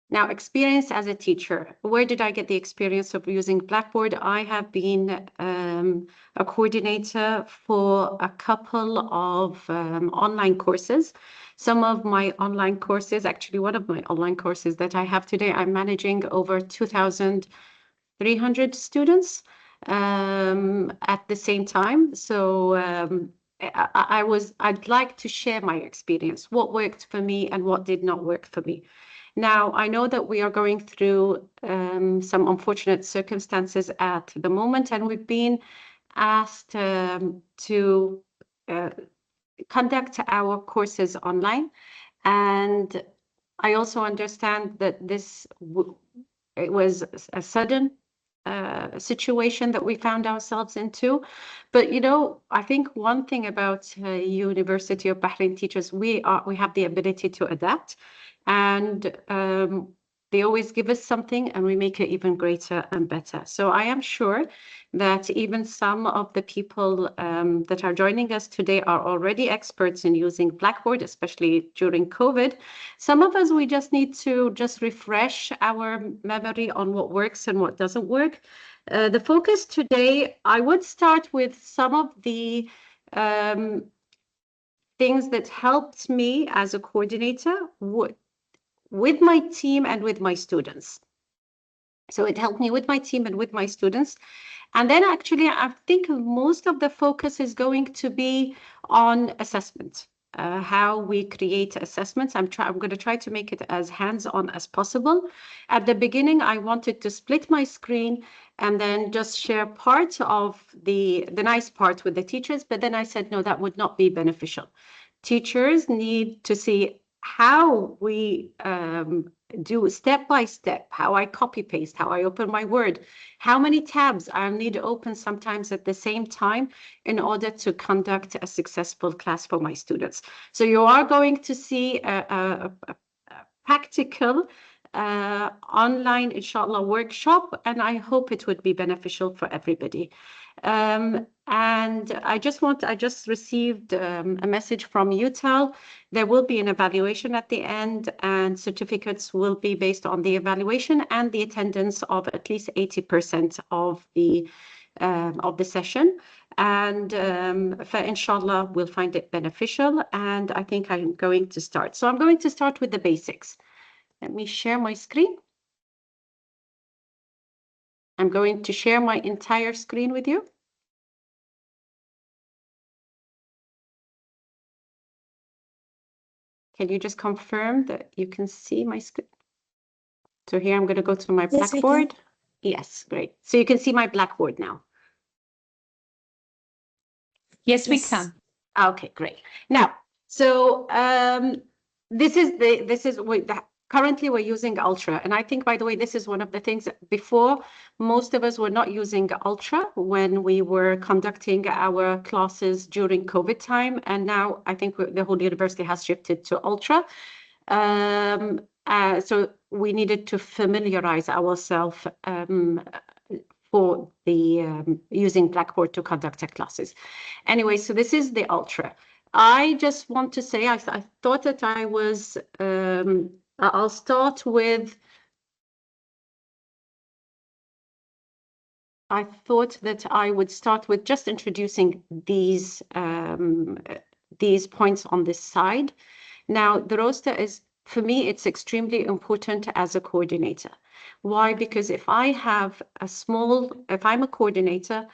Now, experience as a teacher. Where did I get the experience of using Blackboard? I have been a coordinator for a couple of online courses. Some of my online courses, actually one of my online courses that I have today, I'm managing over 2,300 students at the same time. So I'd like to share my experience, what worked for me and what did not work for me. Now, I know that we are going through some unfortunate circumstances at the moment, and we've been asked to conduct our courses online. And I also understand that it was a sudden situation that we found ourselves into. But I think one thing about University of Bahrain teachers, we have the ability to adapt, and they always give us something and we make it even greater and better. So I am sure that even some of the people that are joining us today are already experts in using Blackboard, especially during COVID. Some of us, we just need to just refresh our memory on what works and what doesn't work. The focus today, I would start with some of the things that helped me as a coordinator with my team and with my students. So it helped me with my team and with my students. And then actually, I think most of the focus is going to be on assessment, how we create assessments. I'm going to try to make it as hands-on as possible. At the beginning, I wanted to split my screen and then just share part of the nice part with the teachers. But then I said, no, that would not be beneficial. Teachers need to see how we do step by step, how I copy paste, how I open my Word, how many tabs I need to open sometimes at the same time in order to conduct a successful class for my students. So you are going to see a practical online, inshallah, workshop, and I hope it would be beneficial for everybody. And I just received a message from UTAL. There will be an evaluation at the end, and certificates will be based on the evaluation and the attendance of at least 80% of the session. And for inshallah, we'll find it beneficial. And I think I'm going to start. So I'm going to start with the basics. Let me share my screen. I'm going to share my entire screen with you. Can you just confirm that you can see my screen? So here I'm going to go to my Blackboard. Yes, great. So you can see my Blackboard now. Yes, we can. Okay, great. Now, so currently we're using Ultra, and I think, by the way, this is one of the things that before most of us were not using Ultra when we were conducting our classes during COVID time, and now I think the whole university has shifted to Ultra. So we needed to familiarize ourselves for the using Blackboard to conduct our classes. Anyway, so this is the Ultra. I just want to say, I thought that I'll start with, I thought that I would start with just introducing these points on this side. Now, the roster is, for me, it's extremely important as a coordinator. Why? Because if I'm a coordinator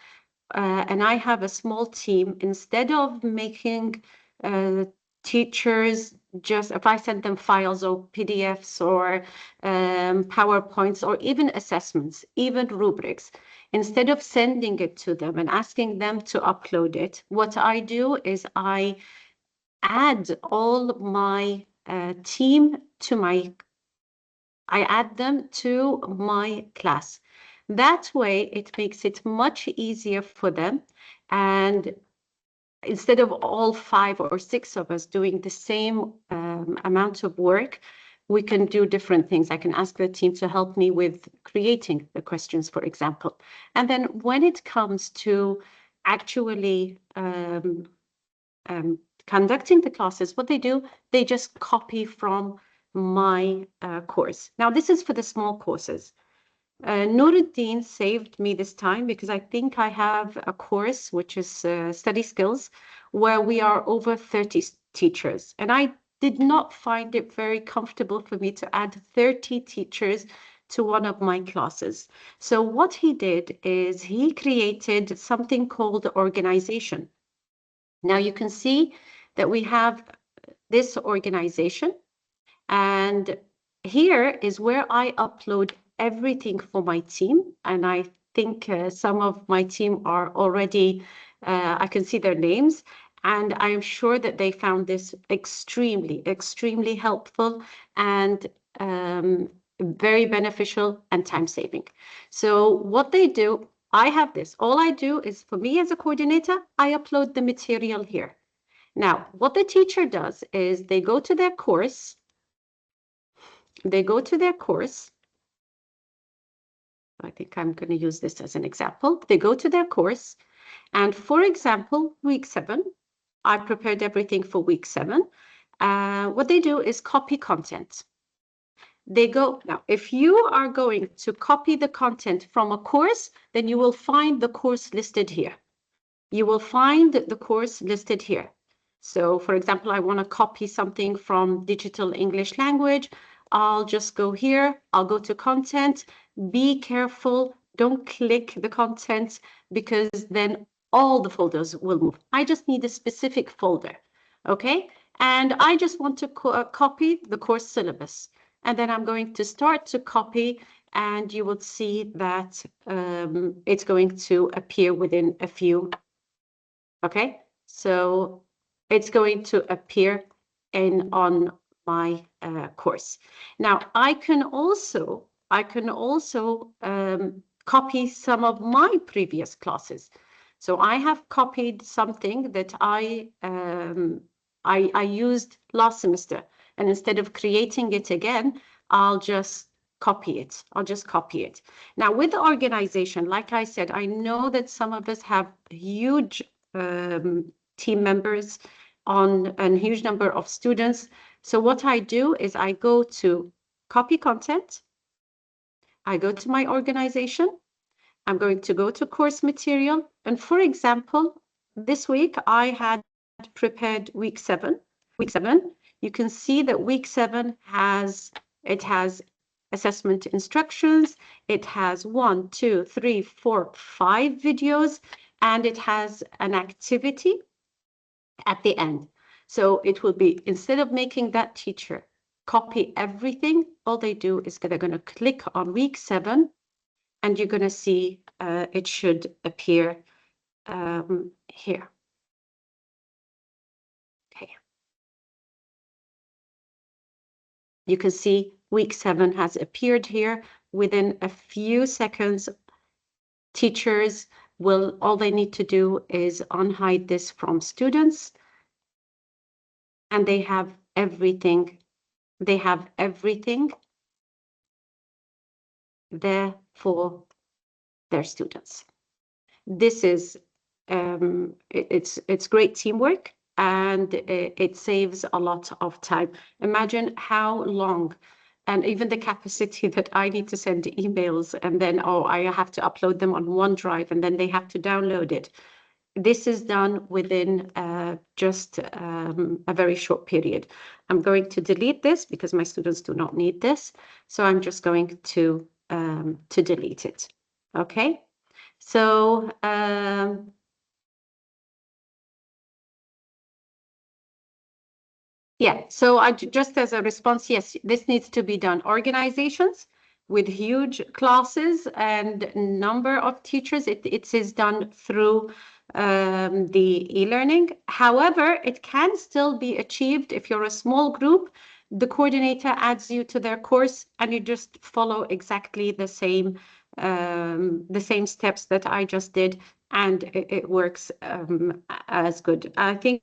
and I have a small team, instead of making teachers if I send them files or PDFs or PowerPoints or even assessments, even rubrics, instead of sending it to them and asking them to upload it, what I do is I add all my team I add them to my class. That way, it makes it much easier for them. And instead of all 5 or 6 of us doing the same amount of work, we can do different things. I can ask the team to help me with creating the questions, for example. And then when it comes to actually conducting the classes, what they do, they just copy from my course. Now, this is for the small courses. Nuruddin saved me this time because I think I have a course, which is study skills, where we are over 30 teachers. And I did not find it very comfortable for me to add 30 teachers to one of my classes. So what he did is he created something called organization. Now you can see that we have this organization, and here is where I upload everything for my team. And I think some of my team are already, I can see their names, and I'm sure that they found this extremely, extremely helpful and very beneficial and time saving. So what they do, I have this. All I do is, for me as a coordinator, I upload the material here. Now, what the teacher does is they go to their course. They go to their course. I think I'm going to use this as an example. They go to their course, and for example, week 7, I prepared everything for week 7. What they do is copy content. They go, now, if you are going to copy the content from a course, then you will find the course listed here. You will find the course listed here. So, for example, I want to copy something from digital English language. I'll just go here. I'll go to content. Be careful. Don't click the content, because then all the folders will move. I just need a specific folder. Okay. And I just want to copy the course syllabus. And then I'm going to start to copy, and you will see that it's going to appear within a few. Okay, so it's going to appear on my course. Now I can also copy some of my previous classes. So I have copied something that I used last semester, and instead of creating it again, I'll just copy it. I'll just copy it. Now with the organization, like I said, I know that some of us have huge team members on a huge number of students. So what I do is I go to copy content. I go to my organization. I'm going to go to course material. And for example, this week I had prepared week 7. Week 7, you can see that week 7 has assessment instructions. It has 1, 2, 3, 4, 5 videos, and it has an activity at the end. So it will be, instead of making that teacher copy everything, all they do is they're going to click on week 7, and you're going to see it should appear here. Okay. You can see week 7 has appeared here. Within a few seconds, teachers will, all they need to do is unhide this from students, and they have everything. They have everything there for their students. This is it's great teamwork, and it saves a lot of time. Imagine how long, and even the capacity that I need to send emails, and then I have to upload them on OneDrive, and then they have to download it. This is done within just a very short period. I'm going to delete this because my students do not need this. So I'm just going to delete it. Okay. So yeah, so I just as a response, yes, this needs to be done. Organizations with huge classes and number of teachers, it is done through the e-learning. However, it can still be achieved if you're a small group. The coordinator adds you to their course, and you just follow exactly the same steps that I just did, and it works as good. I think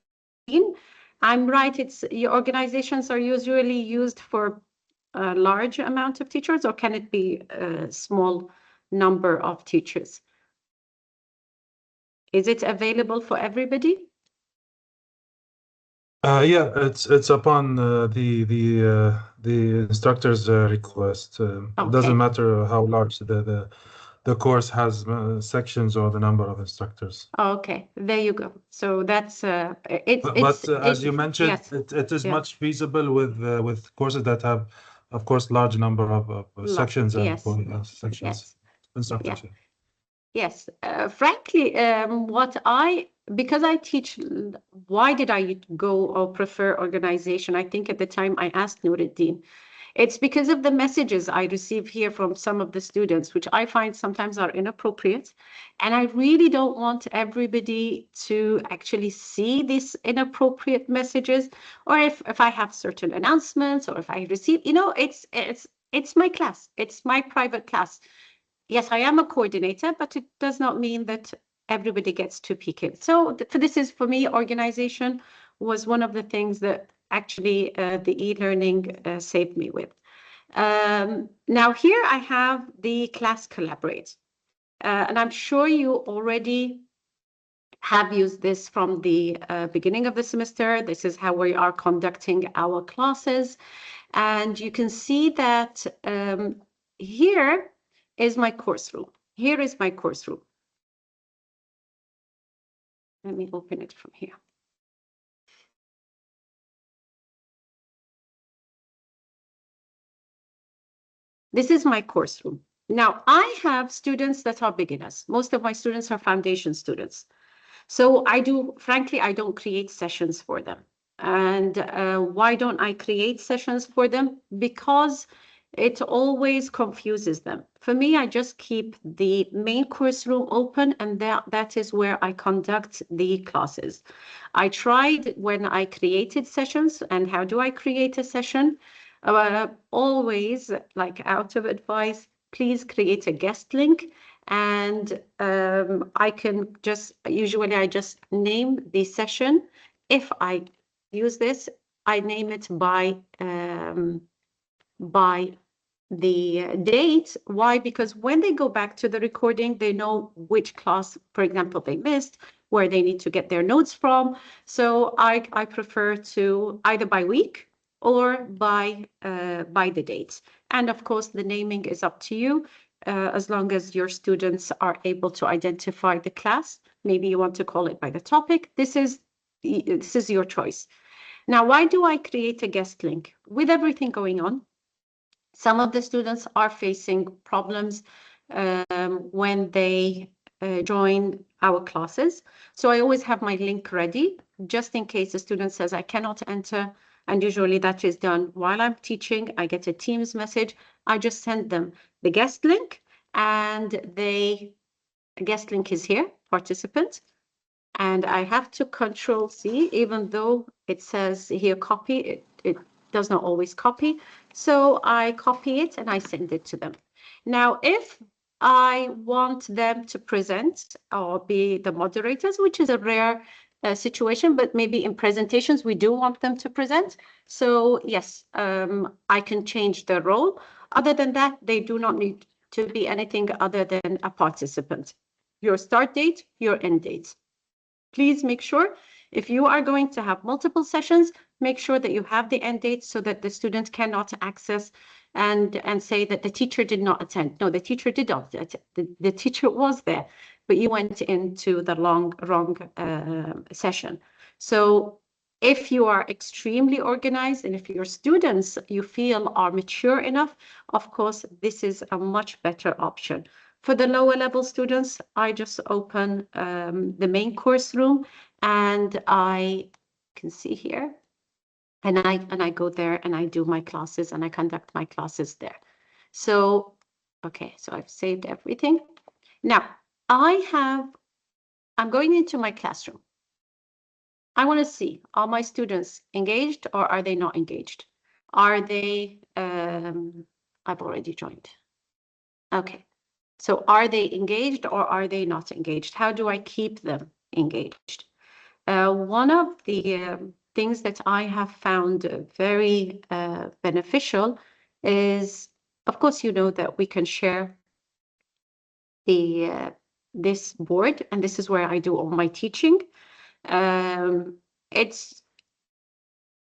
I'm right. It's your organizations are usually used for a large amount of teachers, or can it be a small number of teachers? Is it available for everybody? Yeah, it's upon the instructor's request. It doesn't Okay. matter how large the course has sections or the number of instructors. Okay, there you go. So that's But as you mentioned, yes, it is yeah, much feasible with courses that have, of course, large number of sections and yes, sections yes, yeah. instructors. Yes, frankly, because I teach, why did I go or prefer organization? I think at the time I asked Nuruddin. It's because of the messages I receive here from some of the students, which I find sometimes are inappropriate. And I really don't want everybody to actually see these inappropriate messages, or if I have certain announcements, or if I receive, it's my class, it's my private class. Yes, I am a coordinator, but it does not mean that everybody gets to peek in. So this is, for me, organization was one of the things that actually the e-learning saved me with. Now here I have the class collaborate. And I'm sure you already have used this from the beginning of the semester. This is how we are conducting our classes. And you can see that here is my course room. Here is my course room. Let me open it from here. This is my course room. Now, I have students that are beginners. Most of my students are foundation students. So frankly, I don't create sessions for them. And why don't I create sessions for them? Because it always confuses them. For me, I just keep the main course room open, and that is where I conduct the classes. I tried when I created sessions, and how do I create a session? Always, like out of advice, please create a guest link, and I can usually I just name the session. If I use this, I name it by the date. Why? Because when they go back to the recording, they know which class, for example, they missed, where they need to get their notes from. So I prefer to either by week or by the dates. And of course, the naming is up to you, as long as your students are able to identify the class. Maybe you want to call it by the topic. This is your choice. Now, why do I create a guest link? With everything going on, some of the students are facing problems when they join our classes. So I always have my link ready, just in case the student says, I cannot enter. And usually that is done while I'm teaching. I get a Teams message. I just send them the guest link, and the guest link is here, participant. And I have to Control C, even though it says here copy, it does not always copy. So I copy it and I send it to them. Now, if I want them to present or be the moderators, which is a rare situation, but maybe in presentations, we do want them to present. So yes, I can change the role. Other than that, they do not need to be anything other than a participant. Your start date, your end date. Please make sure, if you are going to have multiple sessions, make sure that you have the end date so that the student cannot access and say that the teacher did not attend. No, the teacher did not attend. The teacher was there, but you went into the wrong session. So if you are extremely organized, and if your students you feel are mature enough, of course, this is a much better option. For the lower level students, I just open the main course room, and I can see here, and I go there and I do my classes and I conduct my classes there. So, okay, so I've saved everything. Now, I'm going into my classroom. I want to see, are my students engaged or are they not engaged? Are they, I've already joined. Okay. So are they engaged or are they not engaged? How do I keep them engaged? One of the things that I have found very beneficial is, of course, you know that we can share this board, and this is where I do all my teaching. It's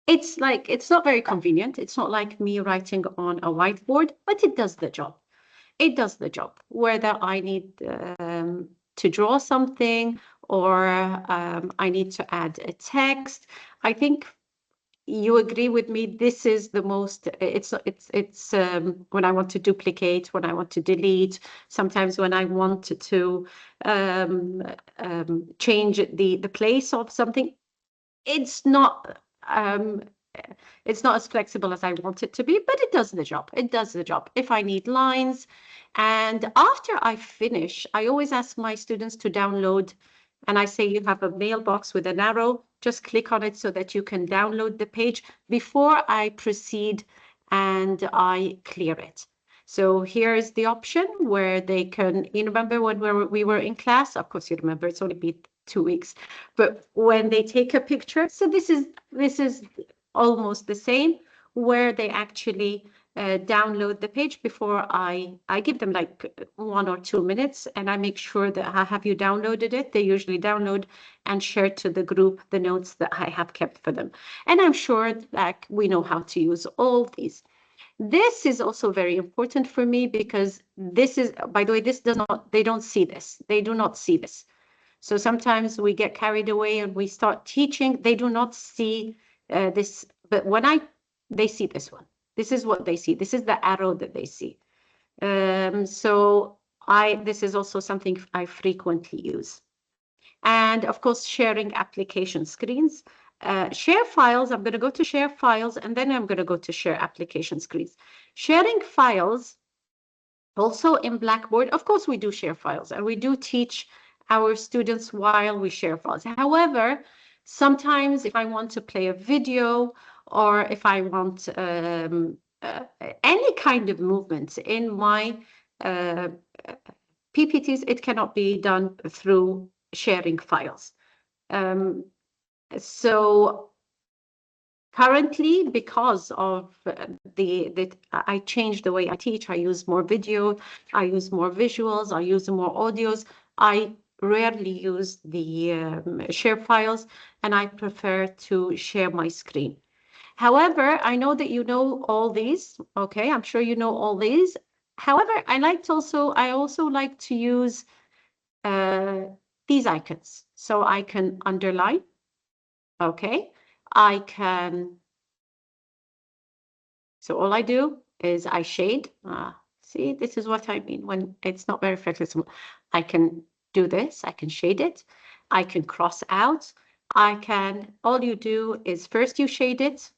It's like, it's not very convenient. It's not like me writing on a whiteboard, but it does the job. It does the job. Whether I need to draw something or I need to add a text, I think you agree with me. This is the most, it's when I want to duplicate, when I want to delete, sometimes when I want to change the place of something, it's not as flexible as I want it to be, but it does the job. It does the job. If I need lines, and after I finish, I always ask my students to download, and I say you have a mailbox with an arrow, just click on it so that you can download the page before I proceed and I clear it. So here's the option where they can, you remember when we were in class? Of course you remember, it's only been 2 weeks, but when they take a picture, so this is almost the same, where they actually download the page before I give them like 1 or 2 minutes, and I make sure that have you downloaded it. They usually download and share to the group the notes that I have kept for them. And I'm sure that we know how to use all these. This is also very important for me because this is, by the way, this does not, they don't see this. They do not see this. So sometimes we get carried away and we start teaching. They do not see this, but when they see this one. This is what they see. This is the arrow that they see. So this is also something I frequently use. And of course, sharing application screens. Share files, I'm going to go to share files, and then I'm going to go to share application screens. Sharing files, also in Blackboard, of course, we do share files, and we do teach our students while we share files. However, sometimes if I want to play a video or if I want any kind of movement in my PPTs, it cannot be done through sharing files. So currently, because of I changed the way I teach, I use more video, I use more visuals, I use more audios. I rarely use the share files, and I prefer to share my screen. However, I know that you know all these. Okay, I'm sure you know all these. However, I also like to use these icons. So I can underline. Okay, I can. So all I do is I shade. See, this is what I mean when it's not very flexible. I can do this. I can shade it. I can cross out. All you do is first you shade it.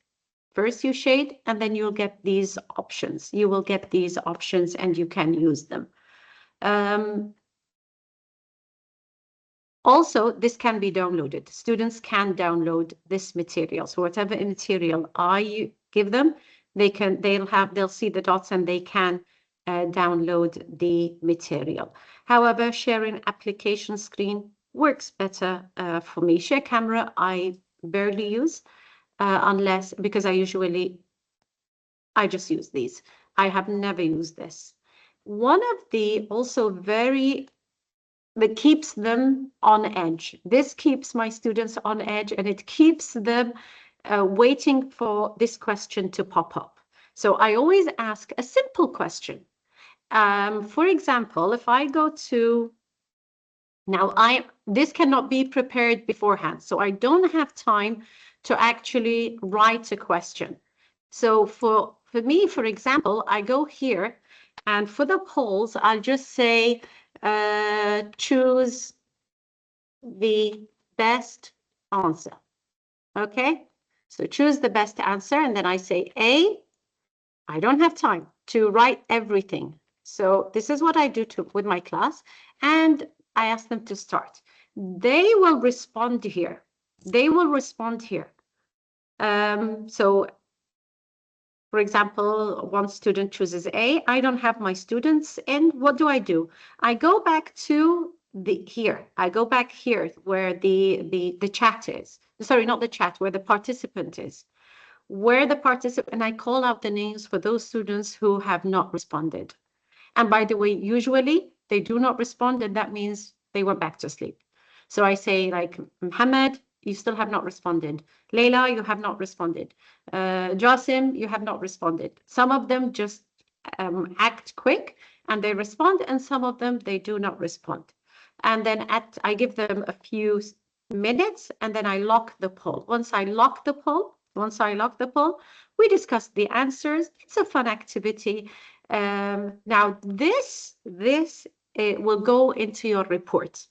First you shade, and then you'll get these options. You will get these options and you can use them. Also, this can be downloaded. Students can download this material. So whatever material I give them, they'll see the dots and they can download the material. However, sharing application screen works better for me. Share camera, I barely use unless, because I just use these. I have never used this. One of the also that keeps them on edge. This keeps my students on edge, and it keeps them waiting for this question to pop up. So I always ask a simple question. For example, if I go to, now this cannot be prepared beforehand, so I don't have time to actually write a question. So for me, for example, I go here, and for the polls, I'll just say, choose the best answer. Okay, so choose the best answer, and then I say A. I don't have time to write everything. So this is what I do with my class, and I ask them to start. They will respond here. They will respond here. So for example, one student chooses A. I don't have my students in. What do? I go back to here. I go back here where the chat is. Sorry, not the chat, where the participant is. Where the participant, and I call out the names for those students who have not responded. And by the way, usually they do not respond, and that means they went back to sleep. So I say like Mohammed, you still have not responded. Layla, you have not responded. Jasim, you have not responded. Some of them just act quick and they respond, and some of them, they do not respond. And then I give them a few minutes, and then I lock the poll. Once I lock the poll, we discuss the answers. It's a fun activity. Now this will go into your reports.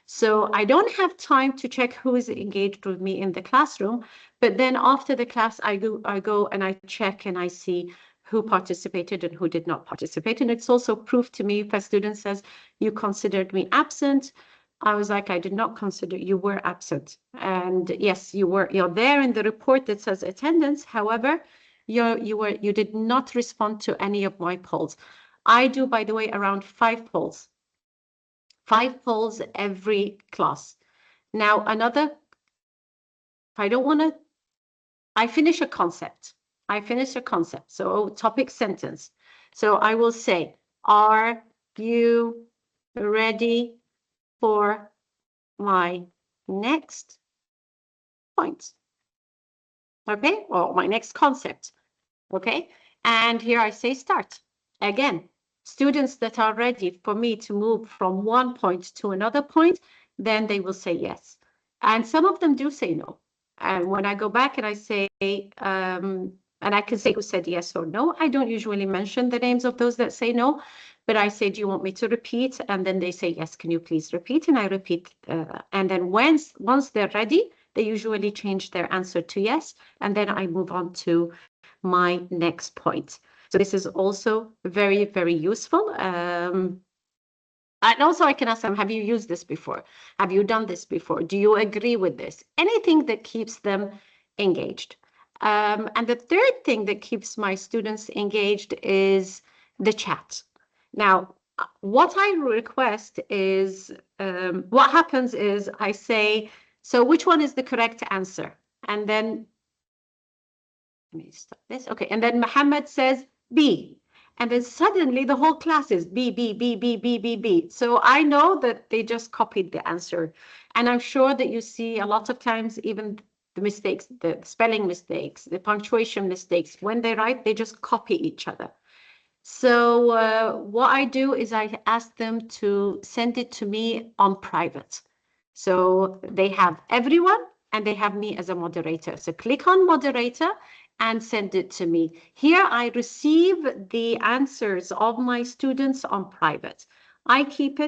So I don't have time to check who is engaged with me in the classroom, but then after the class, I go and I check and I see who participated and who did not participate. And it's also proof to me if a student says, you considered me absent. I was like, I did not consider you were absent. And yes, you're there in the report that says attendance. However, you did not respond to any of my polls. I do, by the way, around 5 polls. 5 polls every class. Now, I finish a concept. So topic sentence. So I will say, are you ready for my next point? Okay, or my next concept. Okay, and here I say start. Again, students that are ready for me to move from one point to another point, then they will say yes. And some of them do say no. And when I go back and I say, and I can say who said yes or no, I don't usually mention the names of those that say no, but I say, do you want me to repeat? And then they say, yes, can you please repeat? And I repeat. And then once they're ready, they usually change their answer to yes. And then I move on to my next point. So this is also very, very useful. And also I can ask them, have you used this before? Have you done this before? Do you agree with this? Anything that keeps them engaged. And the third thing that keeps my students engaged is the chat. Now, what I request is, what happens is I say, so which one is the correct answer? And then, let me stop this. Okay, and then Muhammad says B. And then suddenly the whole class is B, B, B, B, B, B, B. So I know that they just copied the answer. And I'm sure that you see a lot of times even the mistakes, the spelling mistakes, the punctuation mistakes, when they write, they just copy each other. So what I do is I ask them to send it to me on private. So they have everyone and they have me as a moderator. So click on moderator and send it to me. Here I receive the answers of my students on private. I keep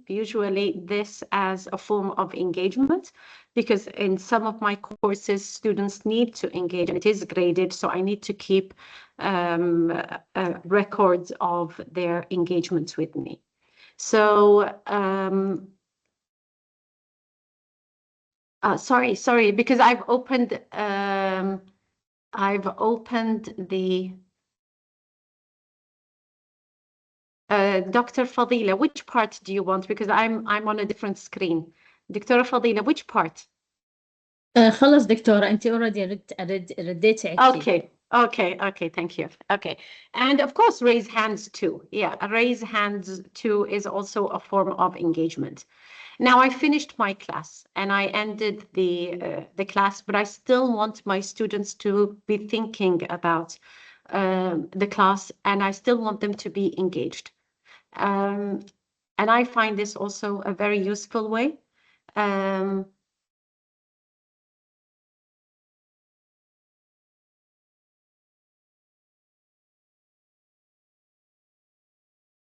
usually this as a form of engagement, because in some of my courses, students need to engage and it is graded. So I need to keep records of their engagements with me. So, sorry, because I've opened the Dr. Fadila, which part do you want? Because I'm on a different screen. Dr. Fadila, which part? خلص دكتورة أنت already رديتي عدتي. Okay, thank you. Okay, and of course raise hands too. Yeah, raise hands too is also a form of engagement. Now I finished my class and I ended the class, but I still want my students to be thinking about the class, and I still want them to be engaged. And I find this also a very useful way.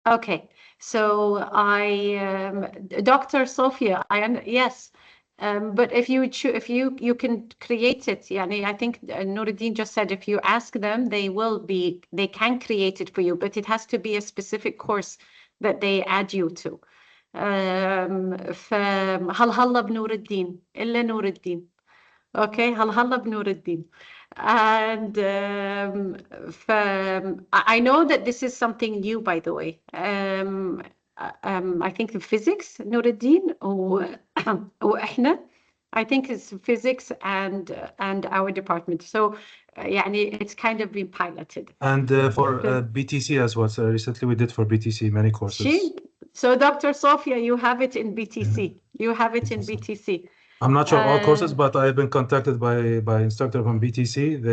Okay, so Dr. Sophia, yes, but if you can create it, yani I think Nuruddin just said if you ask them, they can create it for you, but it has to be a specific course that they add you to. هل بنور الدين إلا نور الدين. Okay, هل بنور الدين. And I know that this is something new, by the way. I think the physics, Nuruddin, وإحنا, I think it's physics and our department. So يعني it's kind of been piloted. And for BTC as well. So recently we did for BTC many courses. So Dr. Sophia, you have it in BTC. You have it in BTC. I'm not sure all courses, but I've been contacted by instructor from BTC.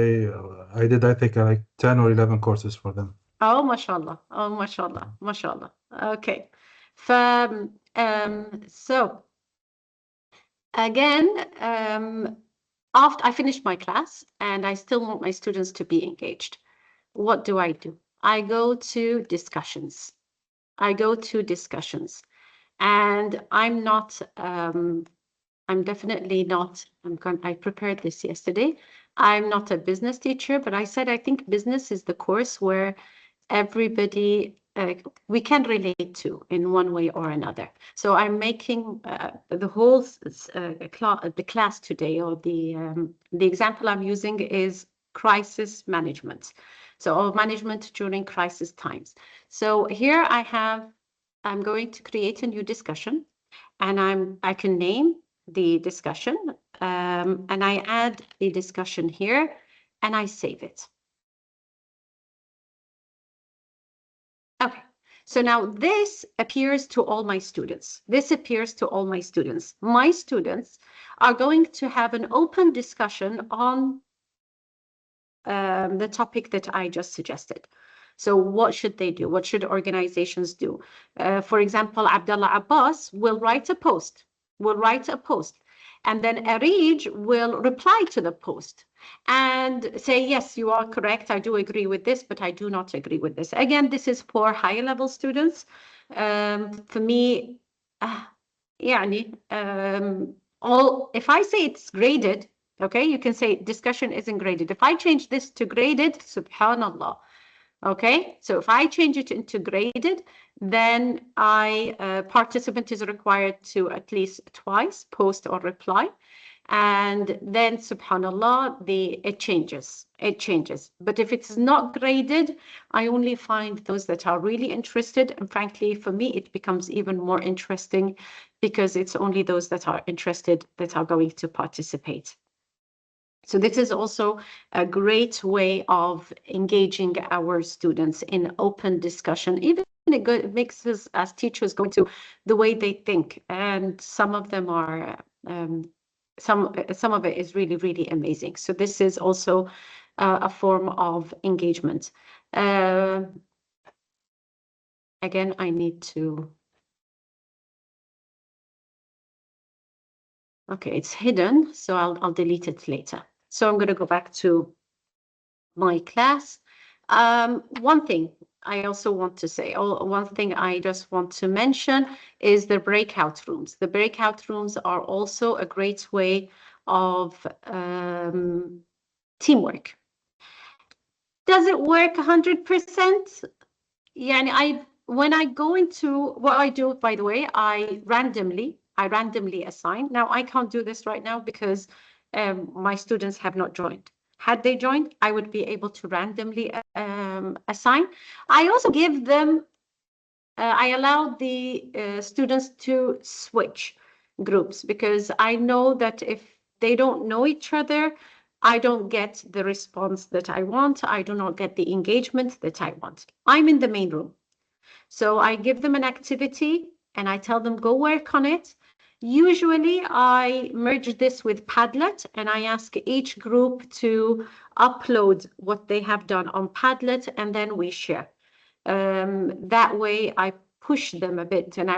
I did, I think, like 10 or 11 courses for them. Oh, mashallah. Oh, mashallah. Mashallah. Okay. So again, after I finished my class and I still want my students to be engaged, what do? I go to discussions. And I'm definitely not, I prepared this yesterday. I'm not a business teacher, but I said I think business is the course where everybody we can relate to in one way or another. So I'm making the whole the class today, or the example I'm using is crisis management. So management during crisis times. So here I'm going to create a new discussion, and I can name the discussion, and I add the discussion here, and I save it. Okay, so now this appears to all my students. My students are going to have an open discussion on the topic that I just suggested. So what should they do? What should organizations do? For example, Abdullah Abbas will write a post, and then Arij will reply to the post and say, yes, you are correct. I do agree with this, but I do not agree with this. Again, this is for higher level students. For me, if I say it's graded, okay, you can say discussion isn't graded. If I change this to graded, subhanallah. Okay, so if I change it into graded, then participant is required to at least twice post or reply. And then subhanallah, it changes. But if it's not graded, I only find those that are really interested. And frankly, for me, it becomes even more interesting because it's only those that are interested that are going to participate. So this is also a great way of engaging our students in open discussion. Even it makes us as teachers go into the way they think, and some of them are some of it is really, really amazing. So this is also a form of engagement. Again, I need to. Okay, it's hidden, so I'll delete it later. So I'm going to go back to my class. One thing I also want to say, one thing I just want to mention is the breakout rooms. The breakout rooms are also a great way of teamwork. Does it work 100%? Yeah, when I go into what I do, by the way, I randomly assign. Now I can't do this right now because my students have not joined. Had they joined, I would be able to randomly assign. I also give them, I allow the students to switch groups, because I know that if they don't know each other, I don't get the response that I want. I do not get the engagement that I want. I'm in the main room. So I give them an activity and I tell them, go work on it. Usually I merge this with Padlet, and I ask each group to upload what they have done on Padlet, and then we share. That way I push them a bit, and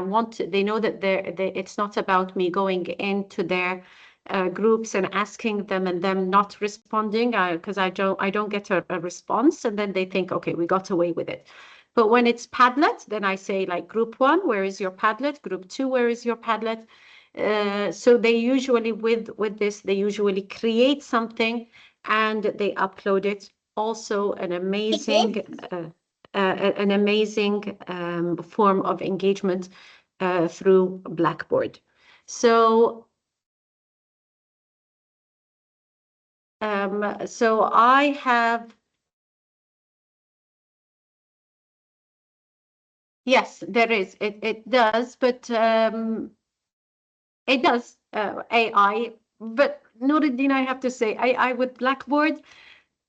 they know that it's not about me going into their groups and asking them and them not responding, because I don't get a response, and then they think, okay, we got away with it. But when it's Padlet, then I say, like, group 1, where is your Padlet? Group 2, where is your Padlet? So they usually, with this, they usually create something and they upload it. Also an amazing form of engagement through Blackboard. So I have. Yes, there is. It does, but it does AI. But Nuruddin, I have to say, AI with Blackboard,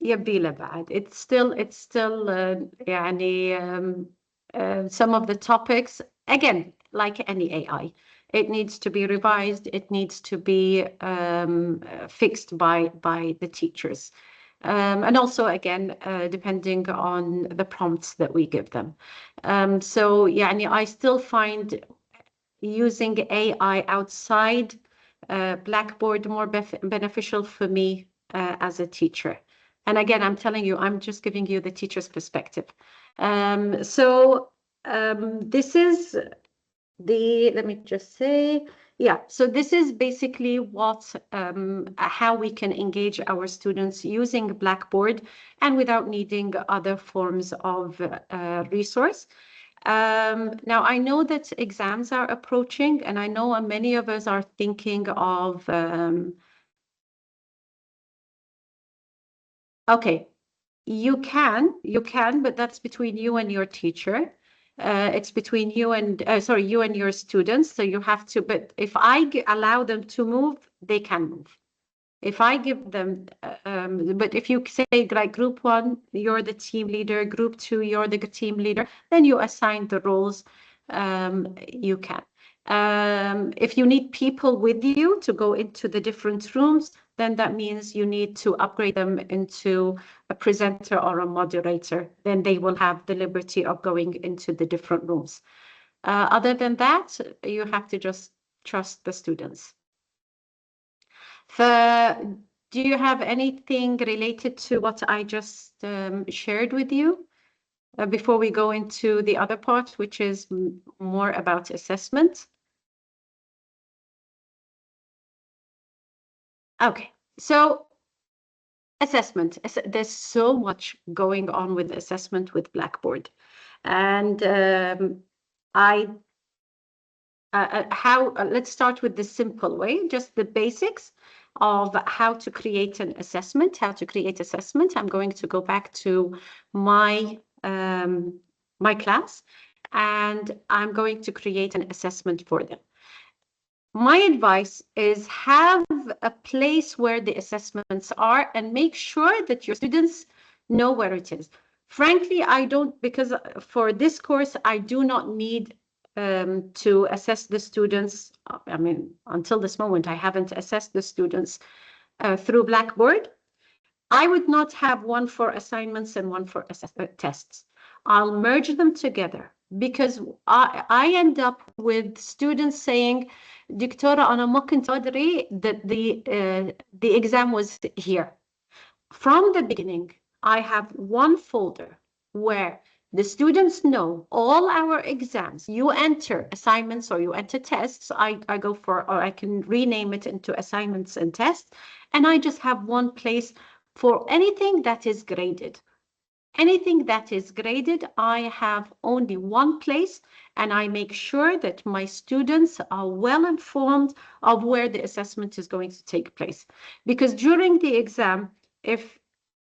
يبي له بعد. It's still يعني some of the topics, again, like any AI, It needs to be revised. It needs to be fixed by the teachers. And also, again, depending on the prompts that we give them. So, yeah, I still find using AI outside Blackboard more beneficial for me as a teacher. And again, I'm telling you, I'm just giving you the teacher's perspective. This is let me just say, yeah, so this is basically what, how we can engage our students using Blackboard and without needing other forms of resource. Now, I know that exams are approaching, and I know many of us are thinking of, okay, you can, but that's between you and your teacher. It's between you and, sorry, you and your students. So you have to, but if I allow them to move, they can move. If I give them, but if you say like group 1, you're the team leader, group 2, you're the team leader, then you assign the roles, you can. If you need people with you to go into the different rooms, then that means you need to upgrade them into a presenter or a moderator. Then they will have the liberty of going into the different rooms. Other than that, you have to just trust the students. Do you have anything related to what I just shared with you before we go into the other part, which is more about assessment? Okay, so assessment. There's so much going on with assessment with Blackboard. And let's start with the simple way, just the basics of how to create an assessment, how to create assessment. I'm going to go back to my my class, and I'm going to create an assessment for them. My advice is have a place where the assessments are and make sure that your students know where it is. Frankly, I don't, because for this course, I do not need to assess the students. I mean, until this moment, I haven't assessed the students through Blackboard. I would not have one for assignments and one for tests. I'll merge them together because I end up with students saying, "Dictora, أنا ما كنت أدري that the exam was here." From the beginning, I have one folder where the students know all our exams. You enter assignments or you enter tests. I go for, or I can rename it into assignments and tests. And I just have one place for anything that is graded. Anything that is graded, I have only one place, and I make sure that my students are well informed of where the assessment is going to take place. Because during the exam, if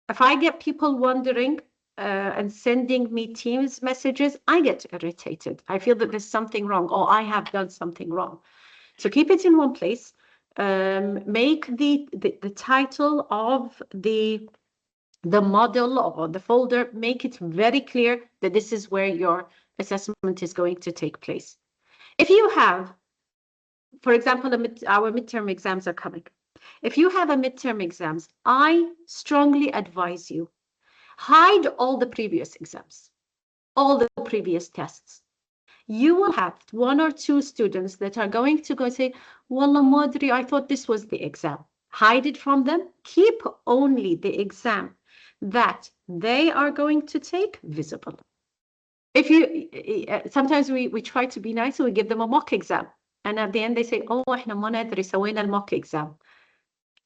I get people wondering and sending me Teams messages, I get irritated. I feel that there's something wrong, or I have done something wrong. So keep it in one place. Make the title of the model or the folder, make it very clear that this is where your assessment is going to take place. If you have, for example, our midterm exams are coming. If you have a midterm exams, I strongly advise you, hide all the previous exams, all the previous tests. You will have 1 or 2 students that are going to go say, Wallah Madri, I thought this was the exam. Hide it from them. Keep only the exam that they are going to take visible. If you, sometimes we try to be nice, we give them a mock exam. And at the end they say, oh, إحنا ما ندري سوينا الموck exam.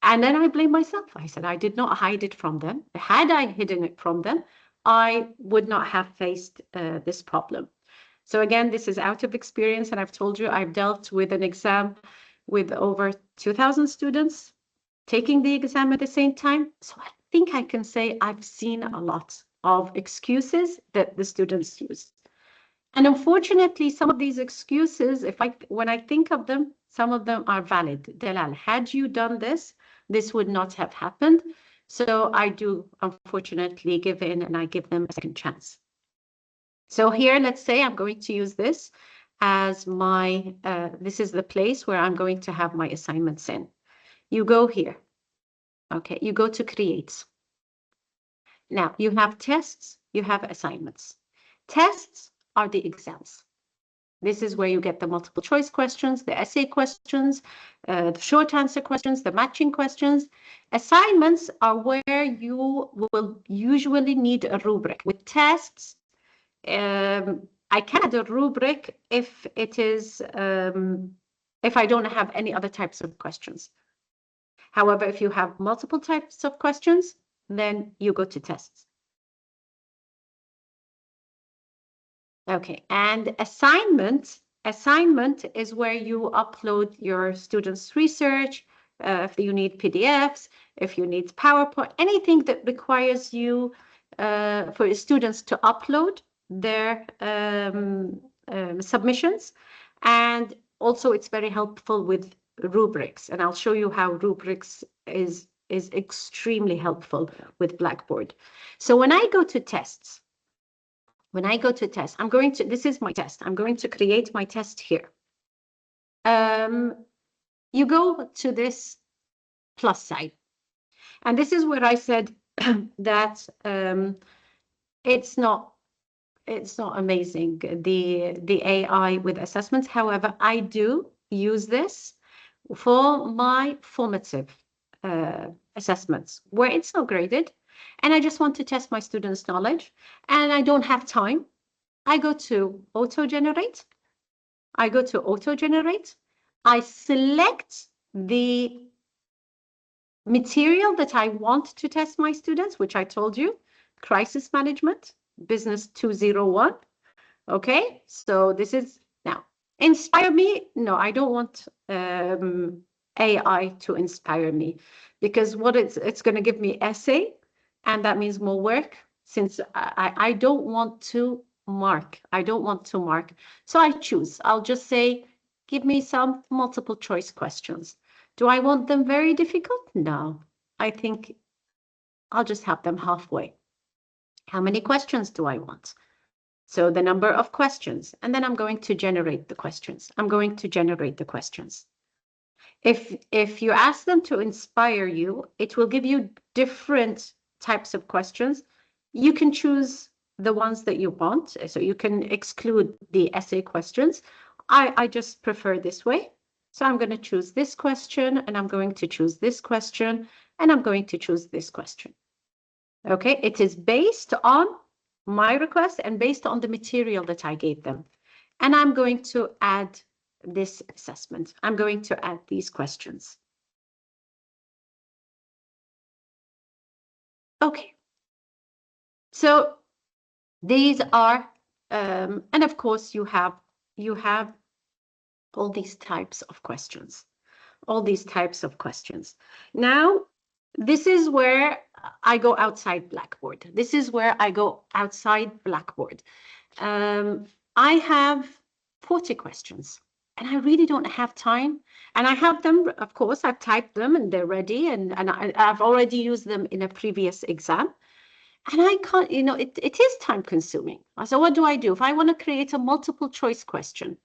And then I blame myself. I said, I did not hide it from them. Had I hidden it from them, I would not have faced this problem. So again, this is out of experience. And I've told you, I've dealt with an exam with over 2,000 students taking the exam at the same time. So I think I can say I've seen a lot of excuses that the students use. And unfortunately, some of these excuses, when I think of them, some of them are valid. Delal, had you done this, this would not have happened. So I do, unfortunately, give in and I give them a second chance. So here, let's say I'm going to use this as my, this is the place where I'm going to have my assignments in. You go here. Okay, you go to create. Now you have tests, you have assignments. Tests are the exams. This is where you get the multiple choice questions, the essay questions, the short answer questions, the matching questions. Assignments are where you will usually need a rubric. With tests, I can add a rubric if it is, if I don't have any other types of questions. However, if you have multiple types of questions, then you go to tests. Okay, and assignment is where you upload your students' research, if you need PDFs, if you need PowerPoint, anything that requires you for students to upload their submissions. And also it's very helpful with rubrics, and I'll show you how rubrics is extremely helpful with Blackboard. So when I go to tests, I'm going to, this is my test. I'm going to create my test here. You go to this plus sign. And this is where I said that it's not amazing, the AI with assessments. However, I do use this for my formative assessments where it's not graded and I just want to test my students' knowledge and I don't have time. I go to auto-generate. I select the material that I want to test my students, which I told you, crisis management, business 201. Okay, so this is now inspire me. No, I don't want AI to inspire me because what it's going to give me essay, and that means more work since I don't want to mark. So I choose. I'll just say, give me some multiple choice questions. Do I want them very difficult? No, I think I'll just have them halfway. How many questions do I want? So the number of questions, and then I'm going to generate the questions. If you ask them to inspire you, it will give you different types of questions. You can choose the ones that you want, so you can exclude the essay questions. I just prefer this way. So I'm going to choose this question, and I'm going to choose this question, and I'm going to choose this question. Okay, it is based on my request and based on the material that I gave them. And I'm going to add this assessment. I'm going to add these questions. Okay. So these are, and of course you have all these types of questions. Now, this is where I go outside Blackboard. I have 40 questions and I really don't have time. And I have them, of course, I've typed them and they're ready and I've already used them in a previous exam. And I can't, it is time consuming. So what do I do? If I want to create a multiple choice question,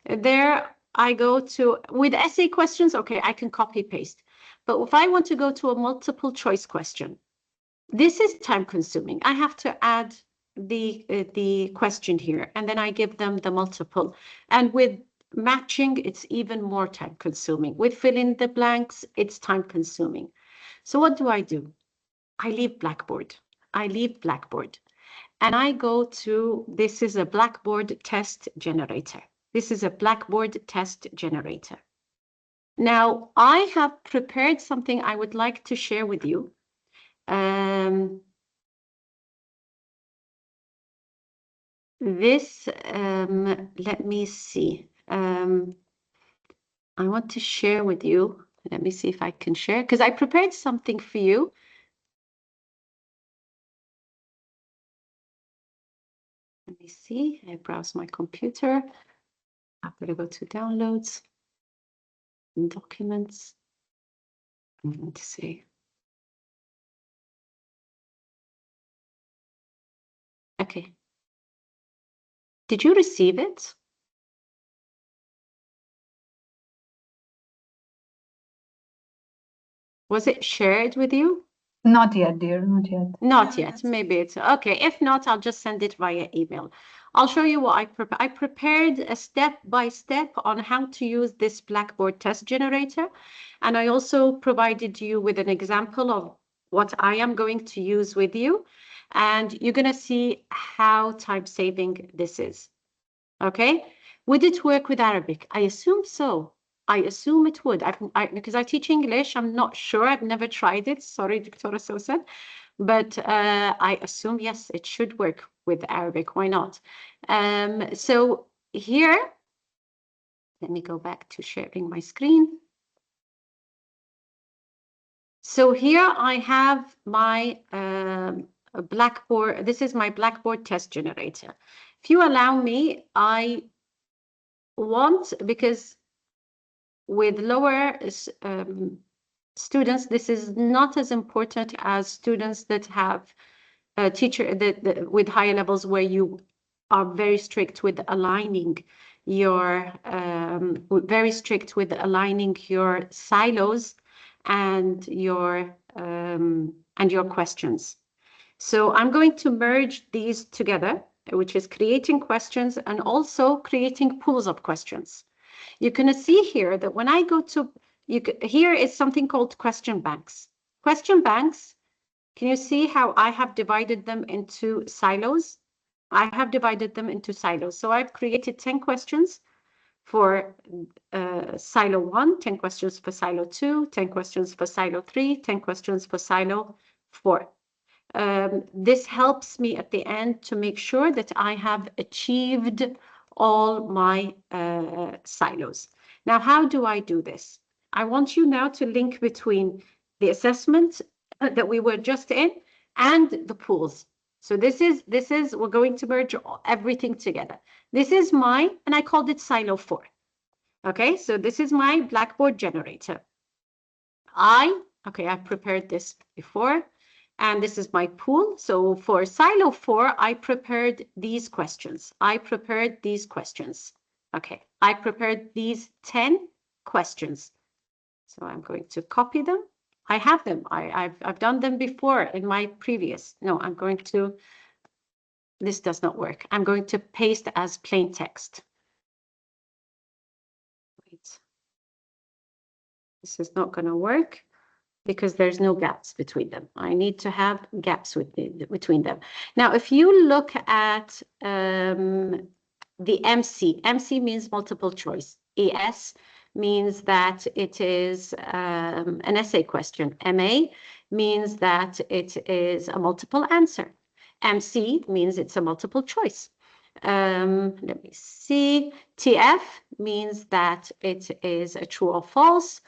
there I go to, with essay questions, okay, I can copy paste. But if I want to go to a multiple choice question, this is time consuming. I have to add the question here, and then I give them the multiple. And with matching, it's even more time consuming. With fill in the blanks, it's time consuming. So what do? I leave Blackboard. And I go to, this is a Blackboard test generator. Now, I have prepared something I would like to share with you. Let me see. I want to share with you. Let me see if I can share, because I prepared something for you. Let me see. I browse my computer. I'm going to go to downloads and documents. I'm going to see. Okay. Did you receive it? Was it shared with you? Not yet, dear, not yet. Not yet. Maybe it's okay. If not, I'll just send it via email. I'll show you what I prepared. I prepared a step-by-step on how to use this Blackboard test generator. And I also provided you with an example of what I am going to use with you. And you're going to see how time-saving this is. Okay? Would it work with Arabic? I assume so. I assume it would. Because I teach English, I'm not sure. I've never tried it. Sorry, Dr. Sosan. But I assume, yes, it should work with Arabic. Why not? So here, let me go back to sharing my screen. So here I have my Blackboard. This is my Blackboard test generator. If you allow me, I want, because with lower students, this is not as important as students that have a teacher that with higher levels where you are very strict with aligning your silos and your questions. So I'm going to merge these together, which is creating questions and also creating pools of questions. You're going to see here that when I go to, here is something called question banks. Question banks, can you see how I have divided them into silos? I have divided them into silos. So I've created 10 questions for silo 1, 10 questions for silo 2, 10 questions for silo 3, 10 questions for silo 4. This helps me at the end to make sure that I have achieved all my silos. Now, how do I do this? I want you now to link between the assessment that we were just in and the pools. So this is, we're going to merge everything together. This is my, and I called it silo 4. Okay, so this is my Blackboard generator. I prepared this before. And this is my pool. So for silo 4, I prepared these questions. Okay, I prepared these 10 questions. So I'm going to copy them. I have them. I've done them before in my previous. No, I'm going to, this does not work. I'm going to paste as plain text. Wait. This is not going to work, because there's no gaps between them. I need to have gaps between them. Now, if you look at the MC, MC means multiple choice. ES means that it is an essay question. MA means that it is a multiple answer. MC means it's a multiple choice. Let me see. TF means that it is a true or false.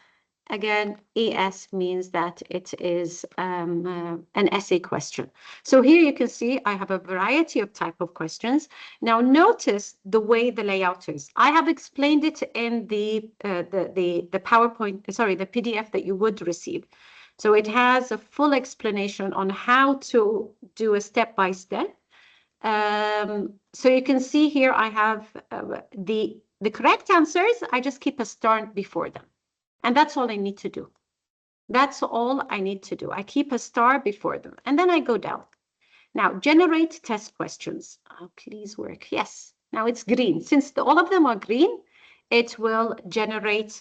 Again, ES means that it is an essay question. So here you can see I have a variety of type of questions. Now notice the way the layout is. I have explained it in the PowerPoint, sorry, the PDF that you would receive. So it has a full explanation on how to do a step-by-step. So you can see here I have the correct answers. I just keep a star before them. And that's all I need to do. That's all I need to do. I keep a star before them. And then I go down. Now, generate test questions. Oh, please work. Yes. Now it's green. Since all of them are green, it will generate.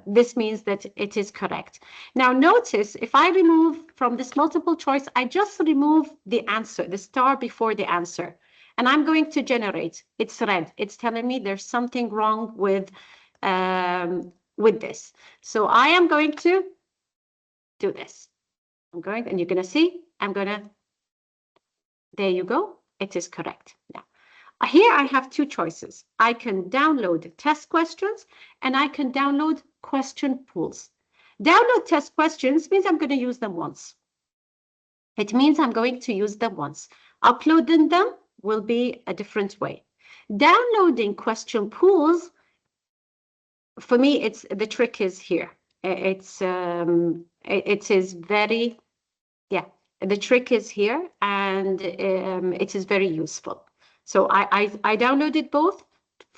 This means that it is correct. Now, notice if I remove from this multiple choice, I just remove the answer, the star before the answer. And I'm going to generate. It's red. It's telling me there's something wrong with this. So I am going to do this. And you're going to see, there you go. It is correct. Now, here I have two choices. I can download test questions and I can download question pools. Download test questions means I'm going to use them once. It means I'm going to use them once. Uploading them will be a different way. Downloading question pools, for me, the trick is here. It is very, the trick is here, and it is very useful. So I downloaded both.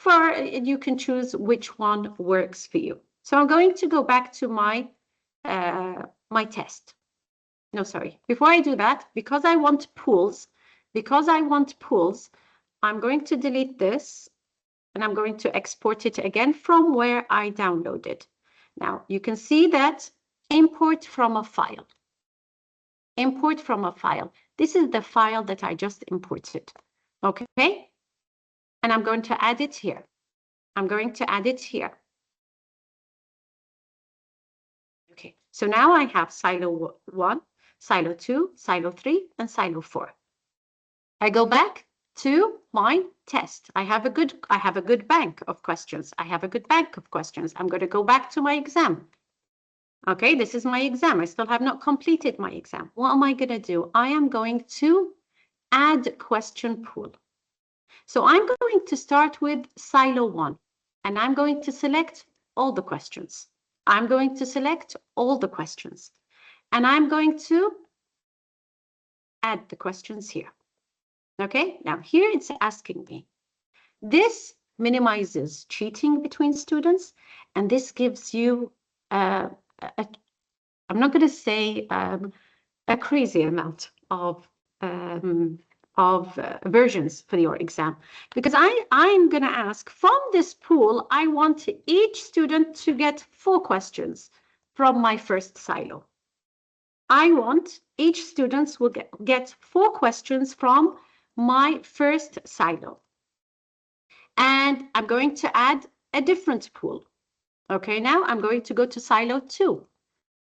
You can choose which one works for you. So I'm going to go back to my my test. No, sorry. Before I do that, because I want pools, I'm going to delete this and I'm going to export it again from where I downloaded. Now you can see that import from a file. Import from a file. This is the file that I just imported. Okay. And I'm going to add it here. I'm going to add it here. Okay. So now I have silo 1, silo 2, silo 3, and silo 4. I go back to my test. I have a good bank of questions. I'm going to go back to my exam. Okay, this is my exam. I still have not completed my exam. What am I going to do? I am going to add question pool. So I'm going to start with silo 1, and I'm going to select all the questions. And I'm going to add the questions here. Okay, now here it's asking me. This minimizes cheating between students, and this gives you, I'm not going to say a crazy amount of versions for your exam, because I'm going to ask from this pool, I want each student to get 4 questions from my first silo. I want each student will get 4 questions from my first silo. And I'm going to add a different pool. Okay, now I'm going to go to silo 2.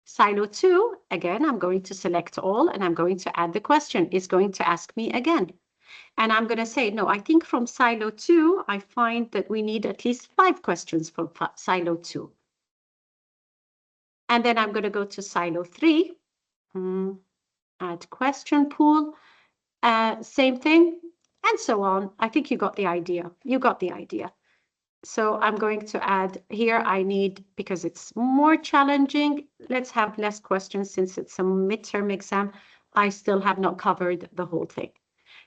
Silo 2, again, I'm going to select all and I'm going to add the question. It's going to ask me again. And I'm going to say, no, I think from silo 2, I find that we need at least 5 questions from silo 2. And then I'm going to go to silo 3, add question pool, same thing, and so on. I think you got the idea. So I'm going to add here, I need, because it's more challenging, let's have less questions since it's a midterm exam. I still have not covered the whole thing.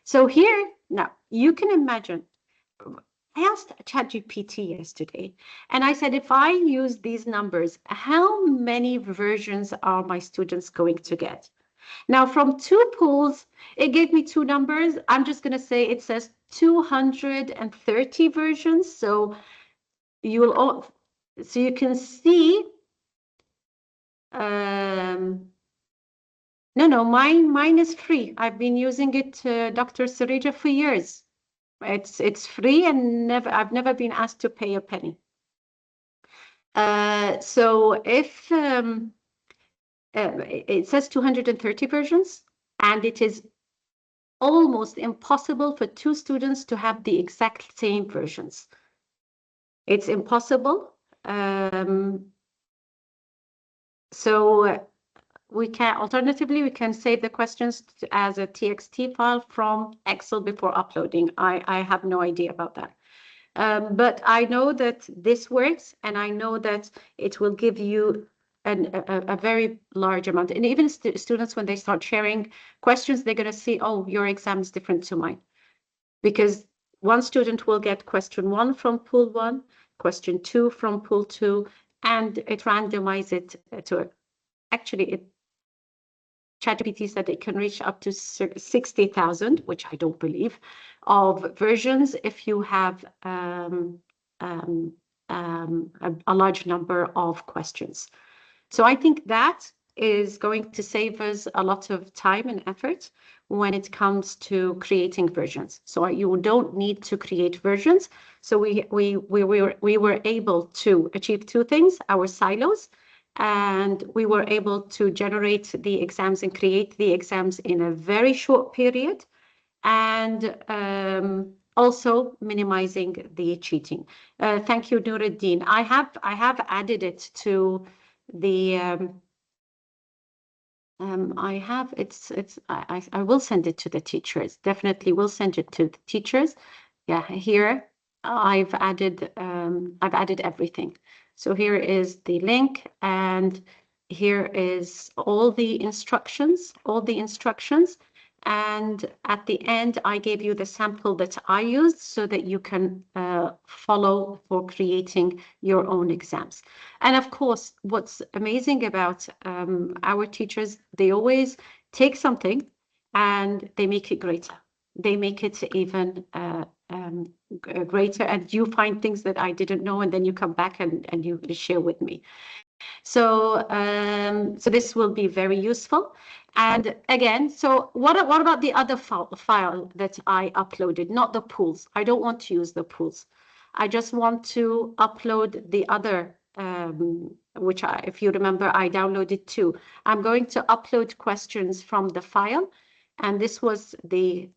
So here, now you can imagine, I asked ChatGPT yesterday, and I said, if I use these numbers, how many versions are my students going to get? Now, from 2 pools, it gave me 2 numbers. I'm just going to say it says 230 versions. So you can see. No, mine is free. I've been using it, Dr. Sarija, for years. It's free, and I've never been asked to pay a penny. So if it says 230 versions, and it is almost impossible for 2 students to have the exact same versions. It's impossible. So we can, alternatively, we can save the questions as a TXT file from Excel before uploading. I have no idea about that. But I know that this works, and I know that it will give you a very large amount. And even students, when they start sharing questions, they're going to see, oh, your exam is different to mine. Because one student will get question 1 from pool 1, question 2 from pool 2, and it randomizes it to, actually, ChatGPT said it can reach up to 60,000, which I don't believe, of versions if you have a large number of questions. So I think that is going to save us a lot of time and effort when it comes to creating versions. So you don't need to create versions. So we were able to achieve 2 things: our silos, and we were able to generate the exams and create the exams in a very short period, and also minimizing the cheating. Thank you, Nuruddin. I have added it to the I will send it to the teachers. Definitely will send it to the teachers. Yeah, here I've added everything. So here is the link, and here is all the instructions. And at the end, I gave you the sample that I used so that you can follow for creating your own exams. And of course, what's amazing about our teachers, they always take something and they make it greater. They make it even greater, and you find things that I didn't know, and then you come back and you share with me. So so this will be very useful. And again, so what about the other file that I uploaded, not the pools? I don't want to use the pools. I just want to upload the other, which if you remember, I downloaded two. I'm going to upload questions from the file. And this was the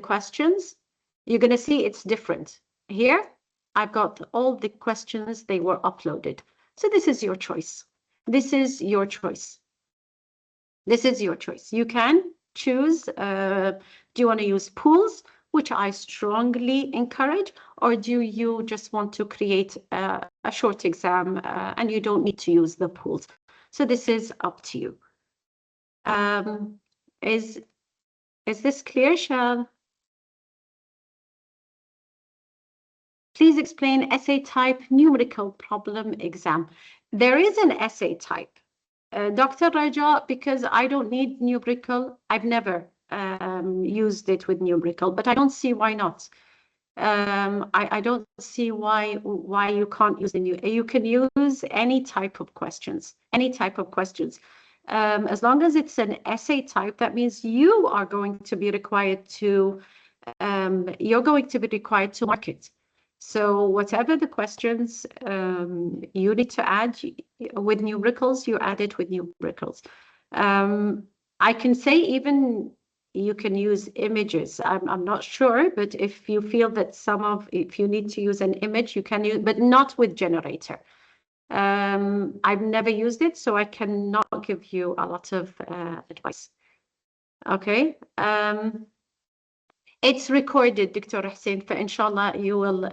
questions. You're going to see it's different. Here, I've got all the questions, they were uploaded. So this is your choice. This is your choice. This is your choice. You can choose, do you want to use pools, which I strongly encourage, or do you just want to create a short exam and you don't need to use the pools? So this is up to you. Is this clear, Shal? Please explain essay type numerical problem exam. There is an essay type. Dr. Raja, because I don't need numerical, I've never used it with numerical, but I don't see why not. I don't see why you can't use the you can use any type of questions, any type of questions. As long as it's an essay type, that means you are going to be required to, mark it. So whatever the questions you need to add with numericals, you add it with numericals. I can say even you can use images. I'm not sure, but if you feel that if you need to use an image, you can use, but not with generator. I've never used it, so I cannot give you a lot of advice. Okay. It's recorded, Dr. Hussein, فإنشاءالله you will.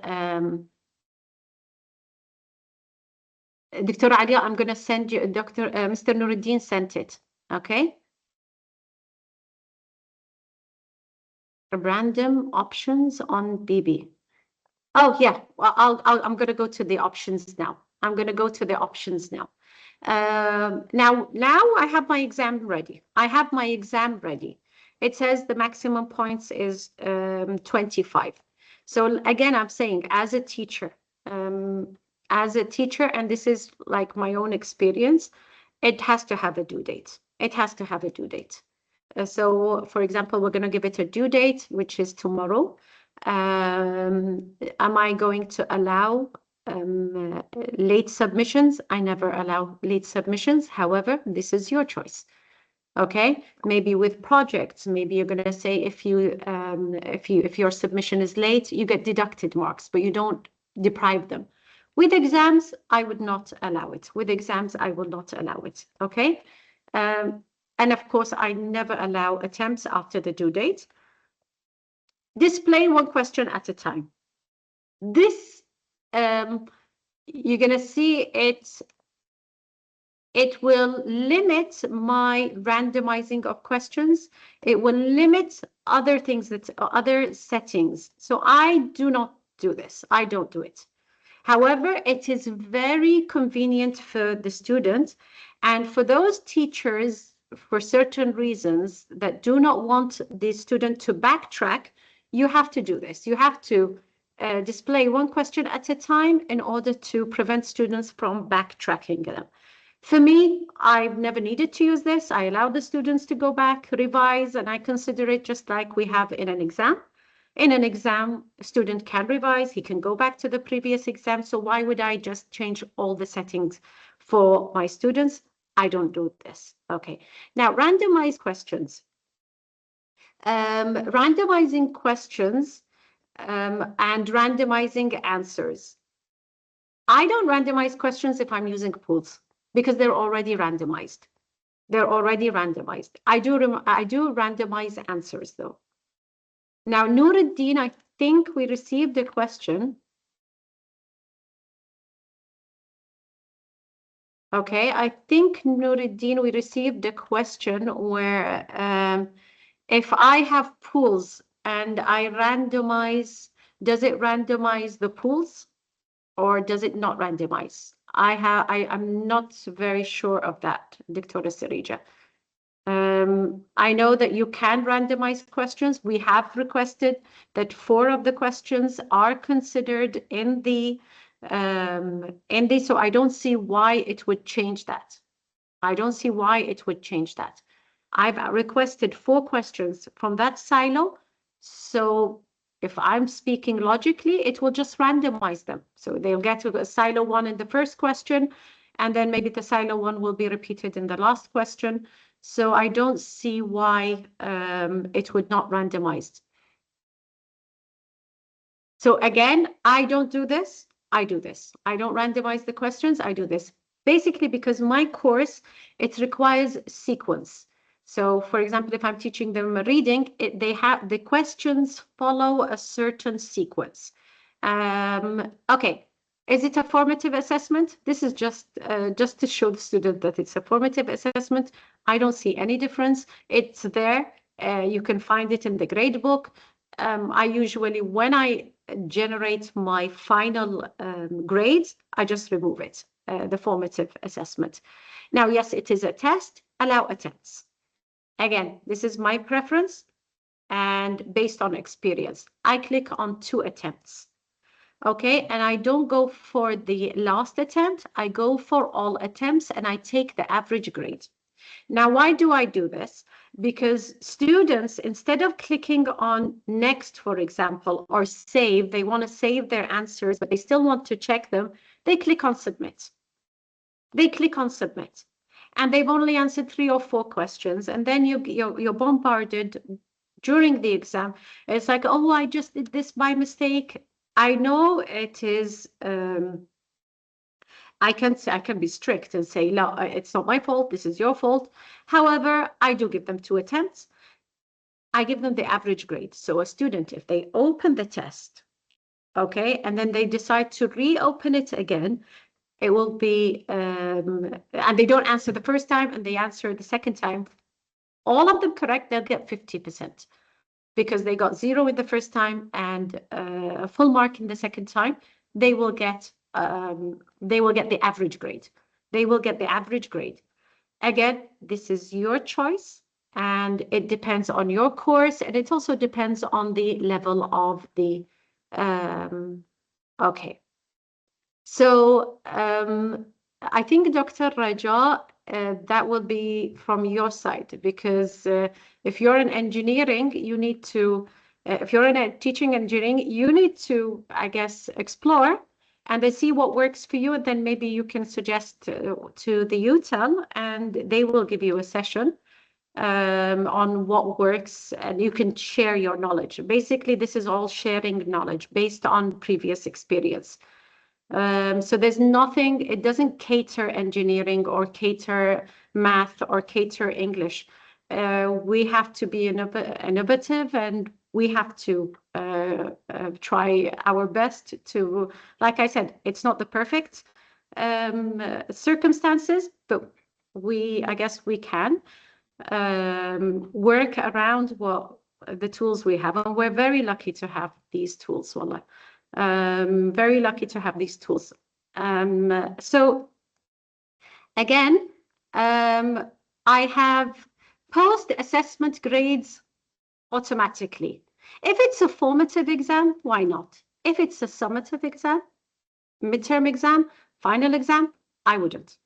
Dr. Alia, I'm going to send you, Mr. Nuruddin sent it, okay? Random options on BB. Oh, yeah, well, I'm going to go to the options now. I'm going to go to the options now. Now I have my exam ready. I have my exam ready. It says the maximum points is 25. So again, I'm saying as a teacher, and this is like my own experience, it has to have a due date. It has to have a due date. So for example, we're going to give it a due date, which is tomorrow. Am I going to allow late submissions? I never allow late submissions. However, this is your choice. Okay, maybe with projects, maybe you're going to say if your submission is late, you get deducted marks, but you don't deprive them. With exams, I would not allow it. With exams, I will not allow it. Okay, and of course, I never allow attempts after the due date. Display one question at a time. This, you're going to see it will limit my randomizing of questions. It will limit other things, other settings. So I do not do this. I don't do it. However, it is very convenient for the student and for those teachers, for certain reasons, that do not want the student to backtrack. You have to do this. You have to display one question at a time in order to prevent students from backtracking them. For me, I've never needed to use this. I allow the students to go back, revise, and I consider it just like we have in an exam. In an exam, a student can revise, he can go back to the previous exam. So why would I just change all the settings for my students? I don't do this. Okay. Now, randomized questions. Randomizing questions and randomizing answers. I don't randomize questions if I'm using pools, because they're already randomized. They're already randomized. I do randomize answers though. Now, Nuruddin, I think we received a question. Okay, I think Nuruddin, we received a question where If I have pools and I randomize, does it randomize the pools or does it not randomize? I'm not very sure of that, Dr. Sirija. I know that you can randomize questions. We have requested that 4 of the questions are considered in the, so I don't see why it would change that. I don't see why it would change that. I've requested 4 questions from that silo. So if I'm speaking logically, it will just randomize them. So they'll get to silo 1 in the first question, and then maybe the silo 1 will be repeated in the last question. So I don't see why it would not randomize. So again, I don't do this. I do this. I don't randomize the questions. I do this. Basically, because my course, it requires sequence. So for example, if I'm teaching them reading, the questions follow a certain sequence. Okay, is it a formative assessment? This is just to show the student that it's a formative assessment. I don't see any difference. It's there. You can find it in the grade book. I usually, when I generate my final grades, I just remove it, the formative assessment. Now, yes, it is a test. Allow attempts. Again, this is my preference and based on experience. I click on 2 attempts. Okay, and I don't go for the last attempt. I go for all attempts and I take the average grade. Now, why do I do this? Because students, instead of clicking on next, for example, or save, they want to save their answers, but they still want to check them. They click on submit. They click on submit. And they've only answered 3 or 4 questions. And then you're bombarded during the exam. It's like, oh, I just did this by mistake. I know it is... I can be strict and say, no, it's not my fault, this is your fault. However, I do give them 2 attempts. I give them the average grade. So a student, if they open the test, okay, and then they decide to reopen it again, it will be, and they don't answer the first time and they answer the second time, all of them correct, they'll get 50%. Because they got 0 in the first time and a full mark in the second time, they will get the average grade. They will get the average grade. Again, this is your choice and it depends on your course and it also depends on the level of the, okay. So I think Dr. Raja, that will be from your side because if you're in engineering, you need to, if you're in teaching engineering, you need to, I guess, explore and then see what works for you. And then maybe you can suggest to the UTEL and they will give you a session on what works and you can share your knowledge. Basically, this is all sharing knowledge based on previous experience. So there's nothing, it doesn't cater engineering or cater math or cater English. We have to be innovative and we have to try our best to, like I said, it's not the perfect circumstances, but I guess we can work around what the tools we have. And we're very lucky to have these tools, Wallah. Very lucky to have these tools. So again, I have post-assessment grades automatically. If it's a formative exam, why not? If it's a summative exam, midterm exam, final exam, I wouldn't.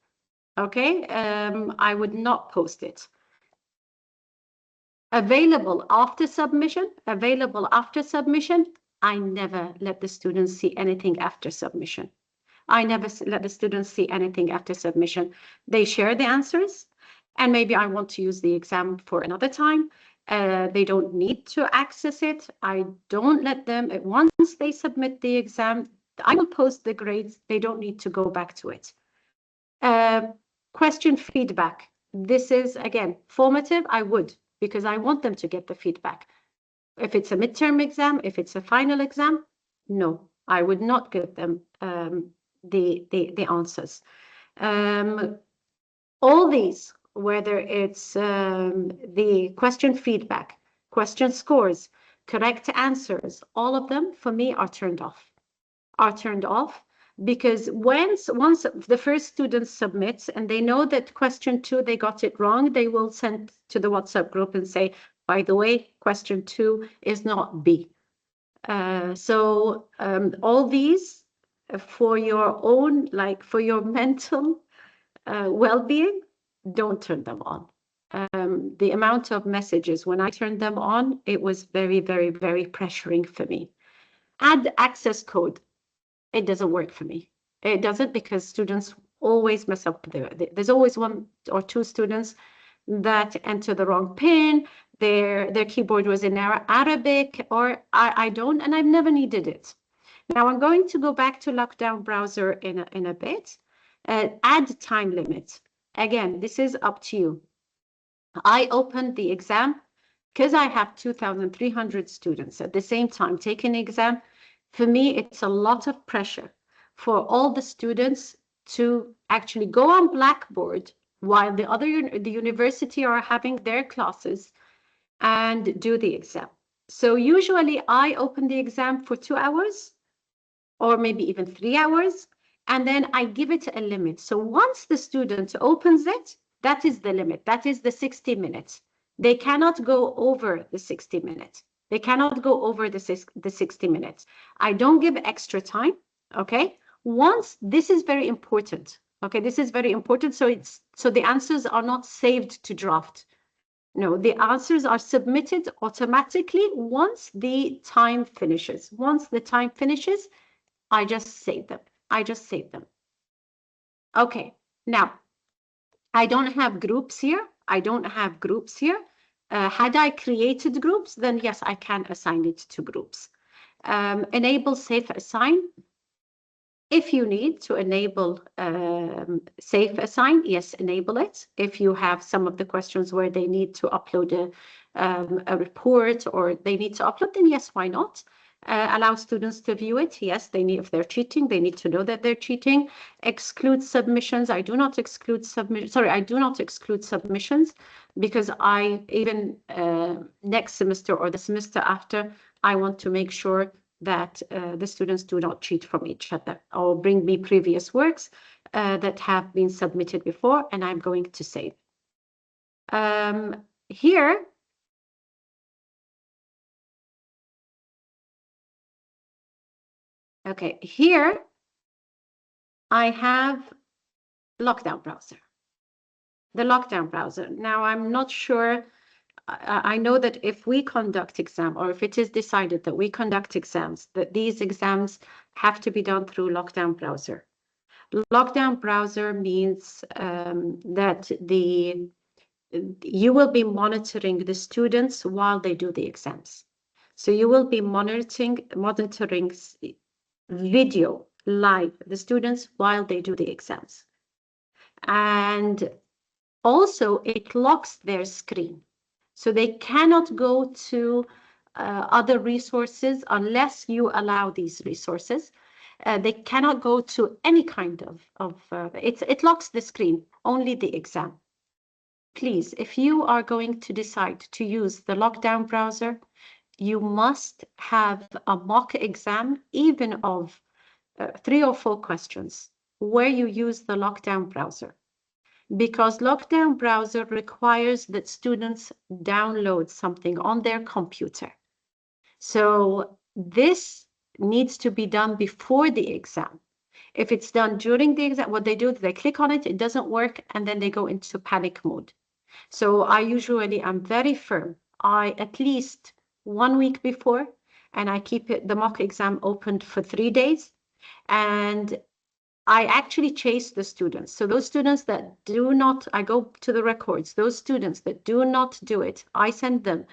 Okay, I would not post it. Available after submission, I never let the students see anything after submission. I never let the students see anything after submission. They share the answers, and maybe I want to use the exam for another time. They don't need to access it. I don't let them, once they submit the exam, I will post the grades. They don't need to go back to it. Question feedback. This is, again, formative, I would, because I want them to get the feedback. If it's a midterm exam, if it's a final exam, no, I would not give them the answers. All these, whether it's the question feedback, question scores, correct answers, all of them for me are turned off. Because once the first student submits and they know that question 2, they got it wrong, they will send to the WhatsApp group and say, by the way, question 2 is not B. So all these for your own, like for your mental well-being, don't turn them on. The amount of messages, when I turned them on, it was very, very, very pressuring for me. Add access code. It doesn't work for me. It doesn't, because students always mess up. There's always 1 or 2 students that enter the wrong pin. Their keyboard was in Arabic, or I don't, and I've never needed it. Now I'm going to go back to Lockdown Browser in a bit. Add time limit. Again, this is up to you. I opened the exam because I have 2,300 students at the same time taking the exam. For me, it's a lot of pressure for all the students to actually go on Blackboard while the university are having their classes and do the exam. So usually I open the exam for 2 hours or maybe even 3 hours, and then I give it a limit. So once the student opens it, that is the limit. That is the 60 minutes. They cannot go over the 60 minutes. They cannot go over the 60 minutes. I don't give extra time, okay? Once, this is very important, okay? This is very important. So the answers are not saved to draft. No, the answers are submitted automatically once the time finishes. Once the time finishes, I just save them. I just save them. Okay, now, I don't have groups here. I don't have groups here. Had I created groups, then yes, I can assign it to groups. Enable safe assign. If you need to enable safe assign, yes, enable it. If you have some of the questions where they need to upload a report or they need to upload, then yes, why not? Allow students to view it. Yes, they need, if they're cheating, they need to know that they're cheating. Exclude submissions. I do not exclude submissions. Sorry, I do not exclude submissions because I even next semester or the semester after, I want to make sure that the students do not cheat from each other or bring me previous works that have been submitted before, and I'm going to save. Here, okay, here I have Lockdown Browser. The Lockdown Browser. Now, I'm not sure. I know that if we conduct exam, or if it is decided that we conduct exams, that these exams have to be done through Lockdown Browser. Lockdown Browser means that you will be monitoring the students while they do the exams. So you will be monitoring video live the students while they do the exams. And also it locks their screen. So they cannot go to other resources unless you allow these resources. They cannot go to any kind of it locks the screen, only the exam. Please, if you are going to decide to use the Lockdown Browser, you must have a mock exam, even of 3 or 4 questions, where you use the Lockdown Browser. Because Lockdown Browser requires that students download something on their computer. So this needs to be done before the exam. If it's done during the exam, what they do is they click on it, it doesn't work, and then they go into panic mode. So I usually am very firm. I at least 1 week before, and I keep the mock exam opened for 3 days. And I actually chase the students. So those students that do not, I go to the records, those students that do not do it, I send them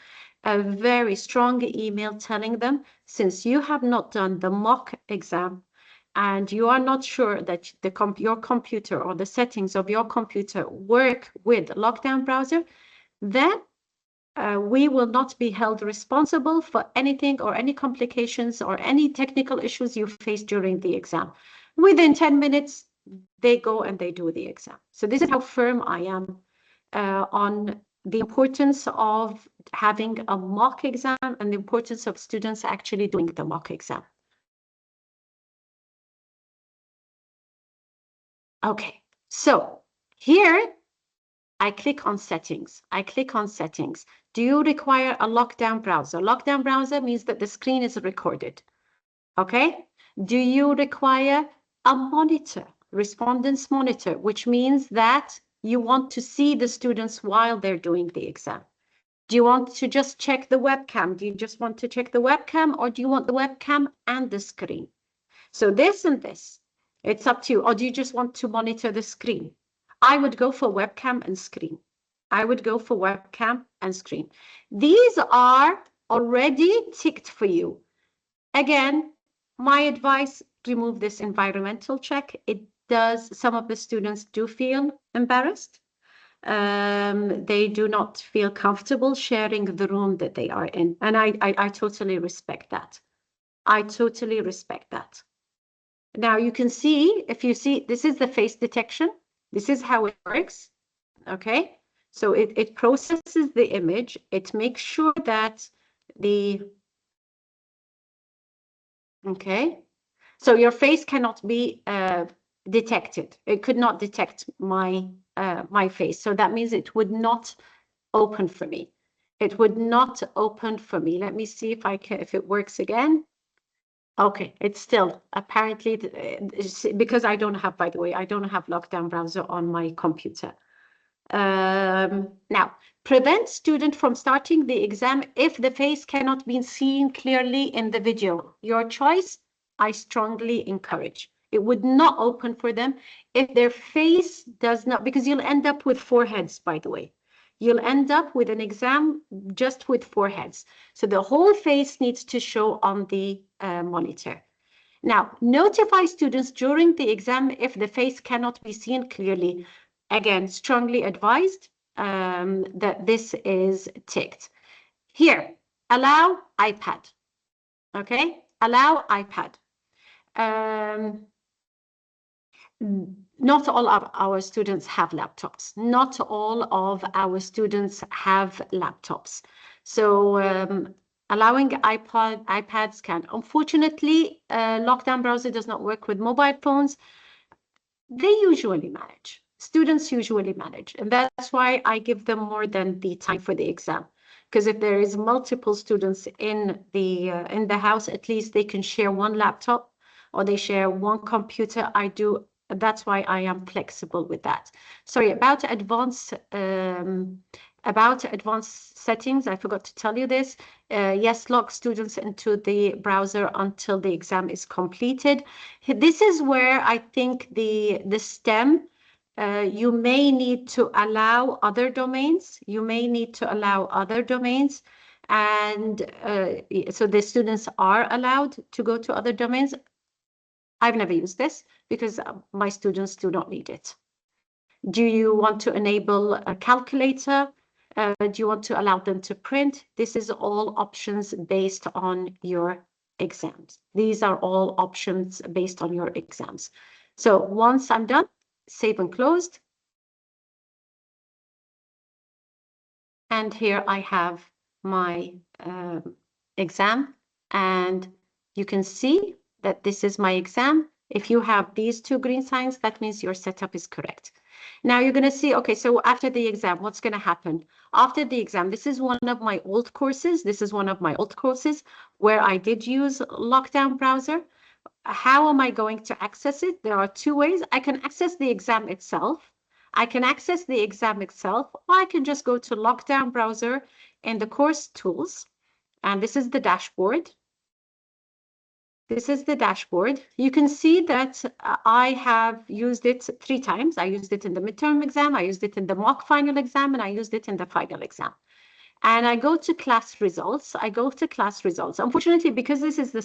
a very strong email telling them, since you have not done the mock exam and you are not sure that your computer or the settings of your computer work with Lockdown Browser, then we will not be held responsible for anything or any complications or any technical issues you face during the exam. Within 10 minutes, they go and they do the exam. So this is how firm I am on the importance of having a mock exam and the importance of students actually doing the mock exam. Okay, so here I click on settings. I click on settings. Do you require a lockdown browser? Lockdown browser means that the screen is recorded. Okay. Do you require a monitor, respondents monitor, which means that you want to see the students while they're doing the exam? Do you want to just check the webcam? Do you just want to check the webcam, or do you want the webcam and the screen? So this and this, it's up to you. Or do you just want to monitor the screen? I would go for webcam and screen. I would go for webcam and screen. These are already ticked for you. Again, my advice, remove this environmental check. It does, some of the students do feel embarrassed. They do not feel comfortable sharing the room that they are in. And I totally respect that. I totally respect that. Now you can see, if you see, this is the face detection. This is how it works. Okay. So it processes the image. It makes sure that okay. So your face cannot be detected. It could not detect my my face. So that means it would not open for me. It would not open for me. Let me see if I can, if it works again. Okay, it's still apparently, because I don't have, by the way, I don't have lockdown browser on my computer. Now, prevent student from starting the exam if the face cannot be seen clearly in the video. Your choice, I strongly encourage. It would not open for them if their face does not, because you'll end up with 4 heads, by the way. You'll end up with an exam just with 4 heads. So the whole face needs to show on the monitor. Now, notify students during the exam if the face cannot be seen clearly. Again, strongly advised that this is ticked. Here, allow iPad. Okay, allow iPad. Not all of our students have laptops. Not all of our students have laptops. So allowing iPads can. Unfortunately, lockdown browser does not work with mobile phones. They usually manage. Students usually manage. And that's why I give them more than the time for the exam. Because if there is multiple students in the house, at least they can share one laptop or they share one computer. That's why I am flexible with that. Sorry, about advanced settings, I forgot to tell you this. Yes, log students into the browser until the exam is completed. This is where I think the STEM, you may need to allow other domains. You may need to allow other domains. And so the students are allowed to go to other domains. I've never used this because my students do not need it. Do you want to enable a calculator? Do you want to allow them to print? This is all options based on your exams. These are all options based on your exams. So once I'm done, save and closed. And here I have my exam, and you can see that this is my exam. If you have these 2 green signs, that means your setup is correct. Now you're going to see, okay, so after the exam, what's going to happen? After the exam, this is one of my old courses. This is one of my old courses where I did use lockdown browser. How am I going to access it? There are 2 ways. I can access the exam itself. I can access the exam itself, or I can just go to lockdown browser in the course tools. And this is the dashboard. This is the dashboard. You can see that I have used it 3 times. I used it in the midterm exam, I used it in the mock final exam, and I used it in the final exam. And I go to class results. I go to class results. Unfortunately, because this is the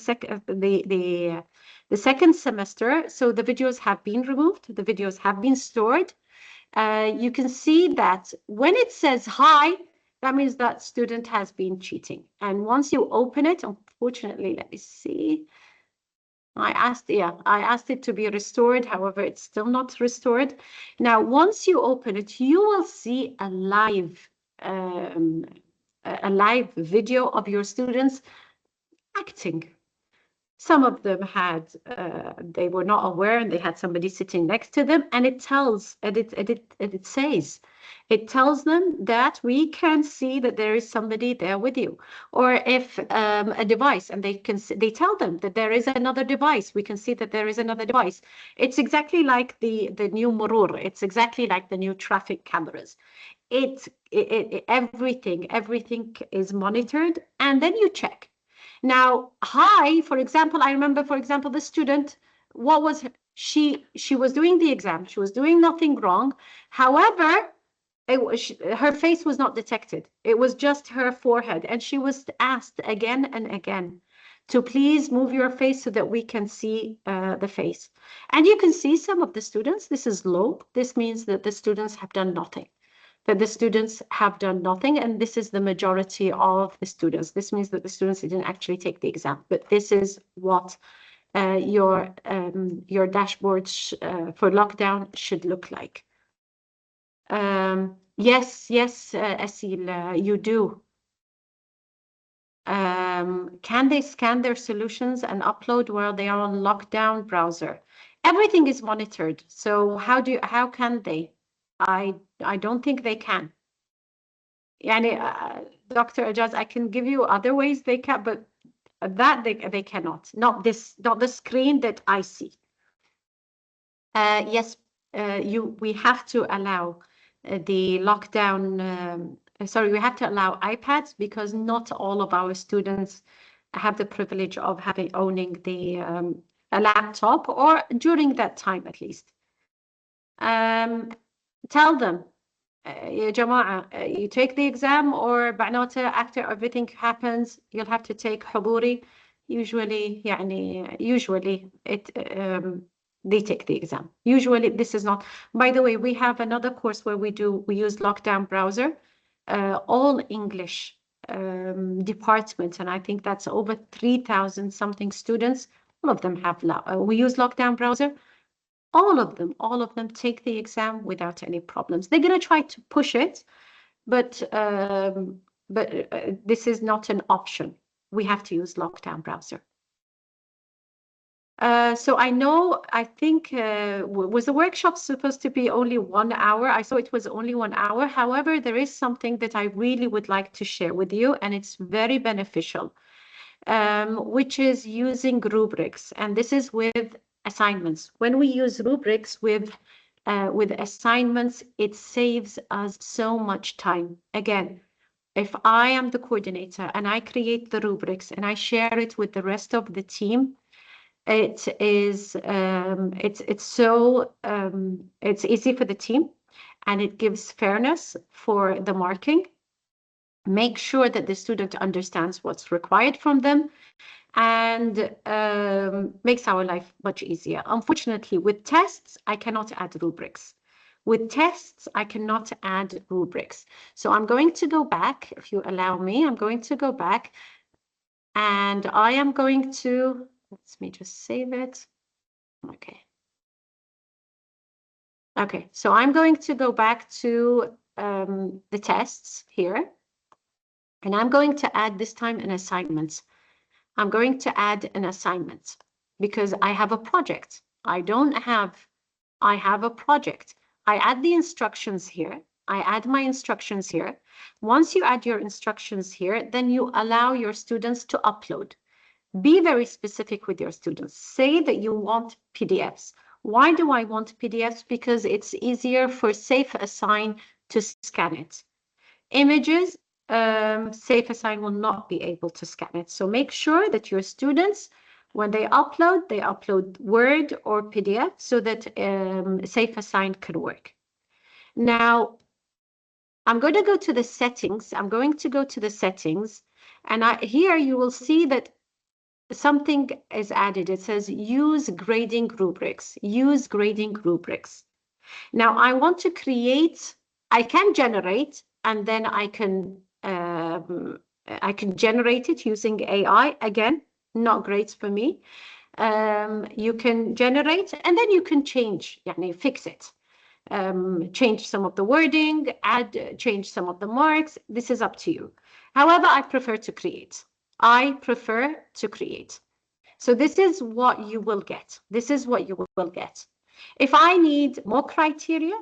second semester, so the videos have been removed. The videos have been stored. You can see that when it says hi, that means that student has been cheating. And once you open it, unfortunately, let me see. I asked it to be restored. However, it's still not restored. Now, once you open it, you will see a live a live video of your students acting. Some of them had, they were not aware and they had somebody sitting next to them, and it tells, and it says, it tells them that we can see that there is somebody there with you. Or if a device, and they tell them that there is another device, we can see that there is another device. It's exactly like the new Murur. It's exactly like the new traffic cameras. Everything is monitored, and then you check. Now, for example, I remember, for example, the student, what was she was doing the exam. She was doing nothing wrong. However, her face was not detected. It was just her forehead. And she was asked again and again to please move your face so that we can see the face. And you can see some of the students, this is low. This means that the students have done nothing. And this is the majority of the students. This means that the students didn't actually take the exam, but this is what your dashboards for lockdown should look like. Yes, Asil, you do. Can they scan their solutions and upload while they are on lockdown browser? Everything is monitored. So how can they? I don't think they can. Yani, Dr. Ajaz, I can give you other ways they can, but that they cannot. Not the screen that I see. Yes, we have to allow the lockdown. We have to allow iPads because not all of our students have the privilege of owning a laptop, or during that time at least. Tell them, يا جماعة, you take the exam, or معناته after everything happens you'll have to take حضوري. Usually they take the exam. Usually this is not, by the way, we have another course where we use lockdown browser, all English departments, and I think that's over 3,000 something students. All of them have we use lockdown browser. All of them take the exam without any problems. They're going to try to push it, but this is not an option. We have to use lockdown browser. So I think, was the workshop supposed to be only 1 hour? I saw it was only 1 hour. However, there is something that I really would like to share with you, and it's very beneficial, which is using rubrics. And this is with assignments. When we use rubrics with assignments, it saves us so much time. Again, if I am the coordinator and I create the rubrics and I share it with the rest of the team, it's easy for the team, and it gives fairness for the marking. Make sure that the student understands what's required from them, and makes our life much easier. Unfortunately, with tests, I cannot add rubrics. So I'm going to go back, if you allow me. I'm going to go back, and I am going to, let me just save it. Okay, so I'm going to go back to the tests here, and I'm going to add this time an assignment. I'm going to add an assignment because I have a project. I have a project. I add the instructions here. I add my instructions here. Once you add your instructions here, then you allow your students to upload. Be very specific with your students. Say that you want PDFs. Why do I want PDFs? Because it's easier for Safe Assign to scan it. Images, Safe Assign will not be able to scan it. So make sure that your students, when they upload Word or PDF so that Safe Assign can work. Now, I'm going to go to the settings. And here you will see that something is added. It says use grading rubrics. Now I want to create, I can generate, and then I can generate it using AI. Again, not great for me. You can generate, and then you can change, fix it. change some of the wording, change some of the marks. This is up to you. However, I prefer to create. I prefer to create. So this is what you will get. This is what you will get. If I need more criteria,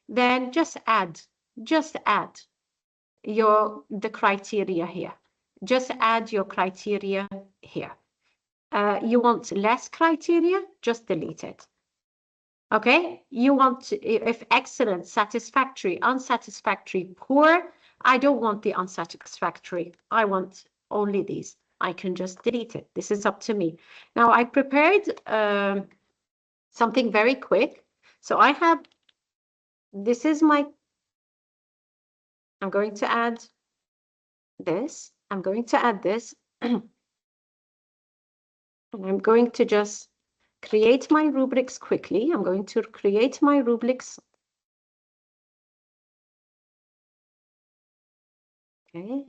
then just add the criteria here. Just add your criteria here. You want less criteria, just delete it. Okay, you want, if excellent, satisfactory, unsatisfactory, poor, I don't want the unsatisfactory. I want only these. I can just delete it. This is up to me. Now, I prepared something very quick. So I have, this is my, I'm going to add this. I'm going to add this. And I'm going to just create my rubrics quickly. I'm going to create my rubrics. Okay.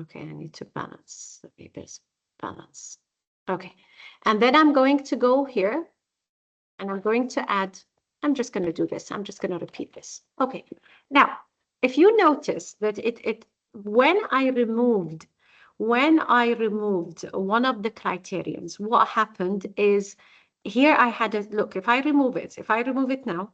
Okay, I need to balance. Maybe there's balance. Okay, and then I'm going to go here and I'm going to add, I'm just going to do this. I'm just going to repeat this. Okay, now, if you notice that when I removed one of the criterions, what happened is here I had a look. If I remove it now,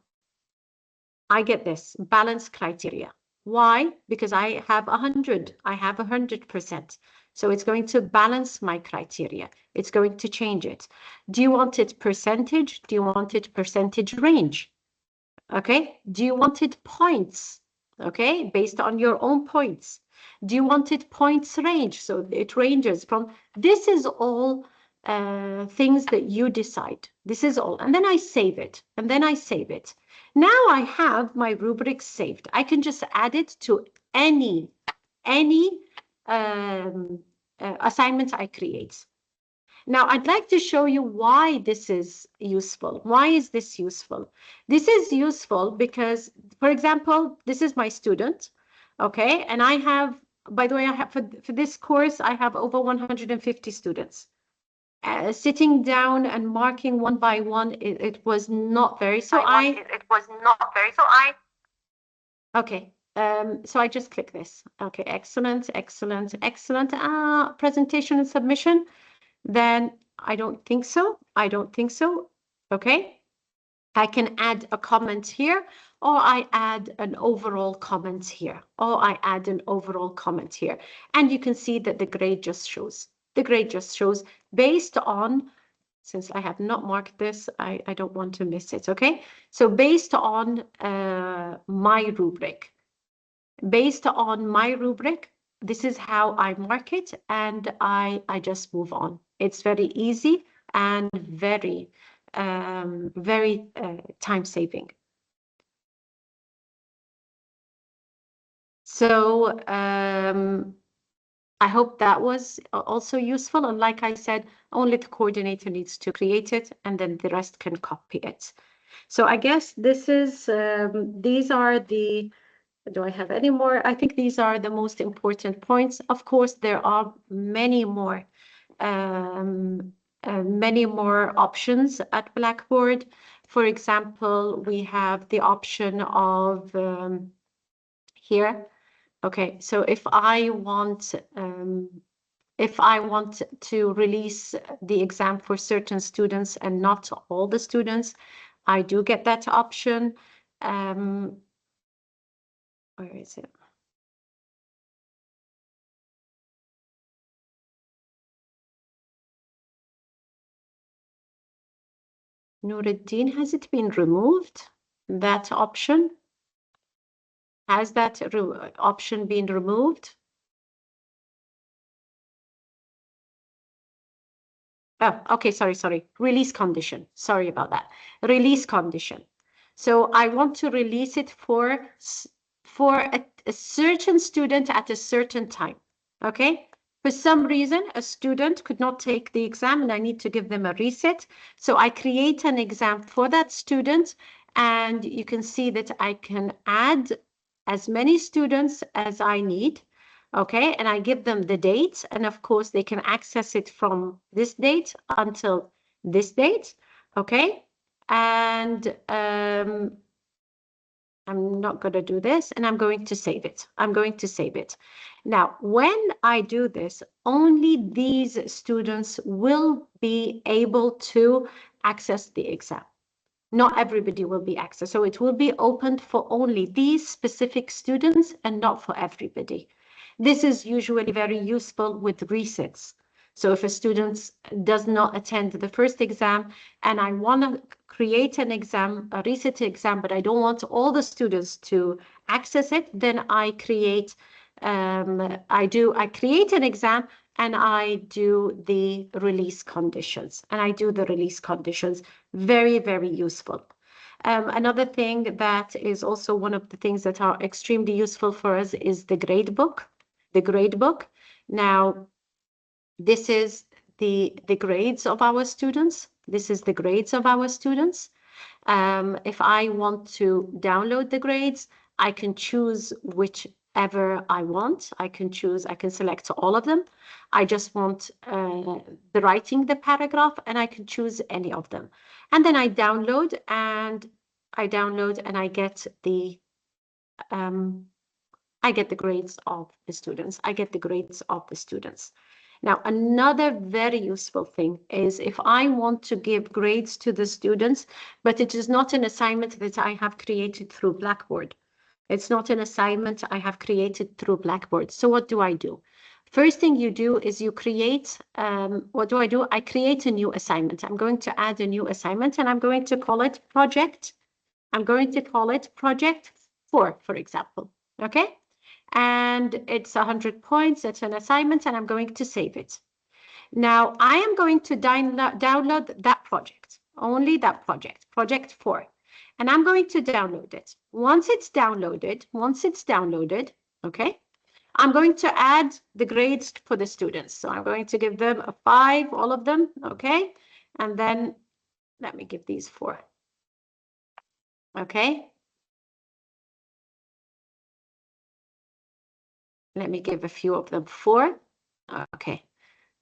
I get this balanced criteria. Why? Because I have 100. I have 100%. So it's going to balance my criteria. It's going to change it. Do you want it percentage? Do you want it percentage range? Okay. Do you want it points? Okay. Based on your own points. Do you want it points range? So it ranges from, this is all things that you decide. This is all. And then I save it. Now I have my rubric saved. I can just add it to any assignment I create. Now I'd like to show you why this is useful. Why is this useful? This is useful because, for example, this is my student, okay? And I have, by the way, I have for this course, I have over 150 students. Sitting down and marking one by one, it was not very, okay. So I just click this. Okay, excellent. Presentation and submission. Then I don't think so. Okay. I can add a comment here, or I add an overall comment here, And you can see that the grade just shows. Based on, since I have not marked this, I don't want to miss it, okay? So based on my rubric. This is how I mark it, and I just move on. It's very easy and very time-saving. So I hope that was also useful. And like I said, only the coordinator needs to create it, and then the rest can copy it. So I guess this is, these are the, do I have any more? I think these are the most important points. Of course, there are many more options at Blackboard. For example, we have the option of here. Okay, so if I want to release the exam for certain students and not all the students, I do get that option. Where is it? Nuruddin, has it been removed? That option? Has that option been removed? Oh, okay, sorry. Release condition. Sorry about that. Release condition. So I want to release it for a certain student at a certain time. Okay? For some reason, a student could not take the exam and I need to give them a reset. So I create an exam for that student, and you can see that I can add as many students as I need. Okay, and I give them the date, and of course they can access it from this date until this date, okay? And I'm not going to do this, and I'm going to save it. I'm going to save it. Now, when I do this, only these students will be able to access the exam. Not everybody will be accessed. So it will be opened for only these specific students and not for everybody. This is usually very useful with resets. So if a student does not attend the first exam and I want to create an exam, a reset exam, but I don't want all the students to access it, then I create I create an exam and I do the release conditions. Very, very useful. Another thing that is also one of the things that are extremely useful for us is the gradebook. Now, this is the grades of our students. If I want to download the grades, I can choose whichever I want. I can select all of them. I just want writing the paragraph, and I can choose any of them. And then I download and I get the grades of the students. Now, another very useful thing is if I want to give grades to the students, but it is not an assignment that I have created through Blackboard. So what do I do? First thing you do is you create, what do? I create a new assignment. I'm going to add a new assignment, and I'm going to call it project. Project 4, for example, okay? And it's 100 points. It's an assignment, and I'm going to save it. Now, I am going to download that project, only that project 4, and I'm going to download it. Once it's downloaded, okay, I'm going to add the grades for the students. So I'm going to give them a 5, all of them, okay? And then let me give these 4, okay? Let me give a few of them 4. Okay.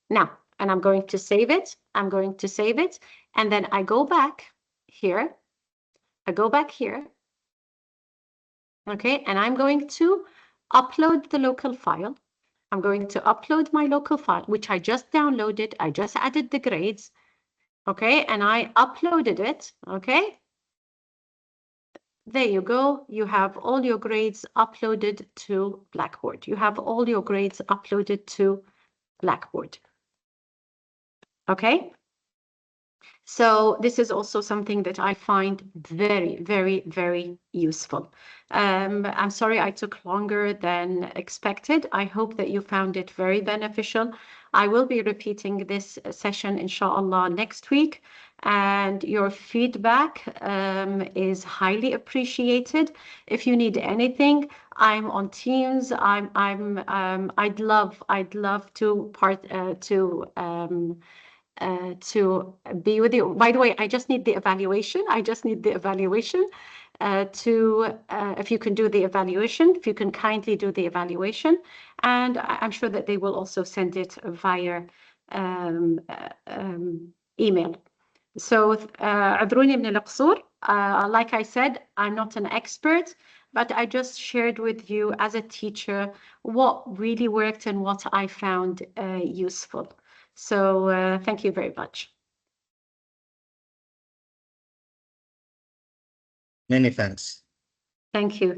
Now, and I'm going to save it. And then I go back here. Okay. And I'm going to upload the local file. I'm going to upload my local file, which I just downloaded. I just added the grades. Okay. And I uploaded it. Okay. There you go. You have all your grades uploaded to Blackboard. Okay. So this is also something that I find very, very, very useful. I'm sorry I took longer than expected. I hope that you found it very beneficial. I will be repeating this session, inshallah, next week. And your feedback is highly appreciated. If you need anything, I'm on Teams. I'd love to be with you. By the way, I just need the evaluation. If you can do the evaluation, if you can kindly do the evaluation, and I'm sure that they will also send it via email. So, عذروني من القصور. Like I said, I'm not an expert, but I just shared with you as a teacher what really worked and what I found useful. So thank you very much. Many thanks. Thank you.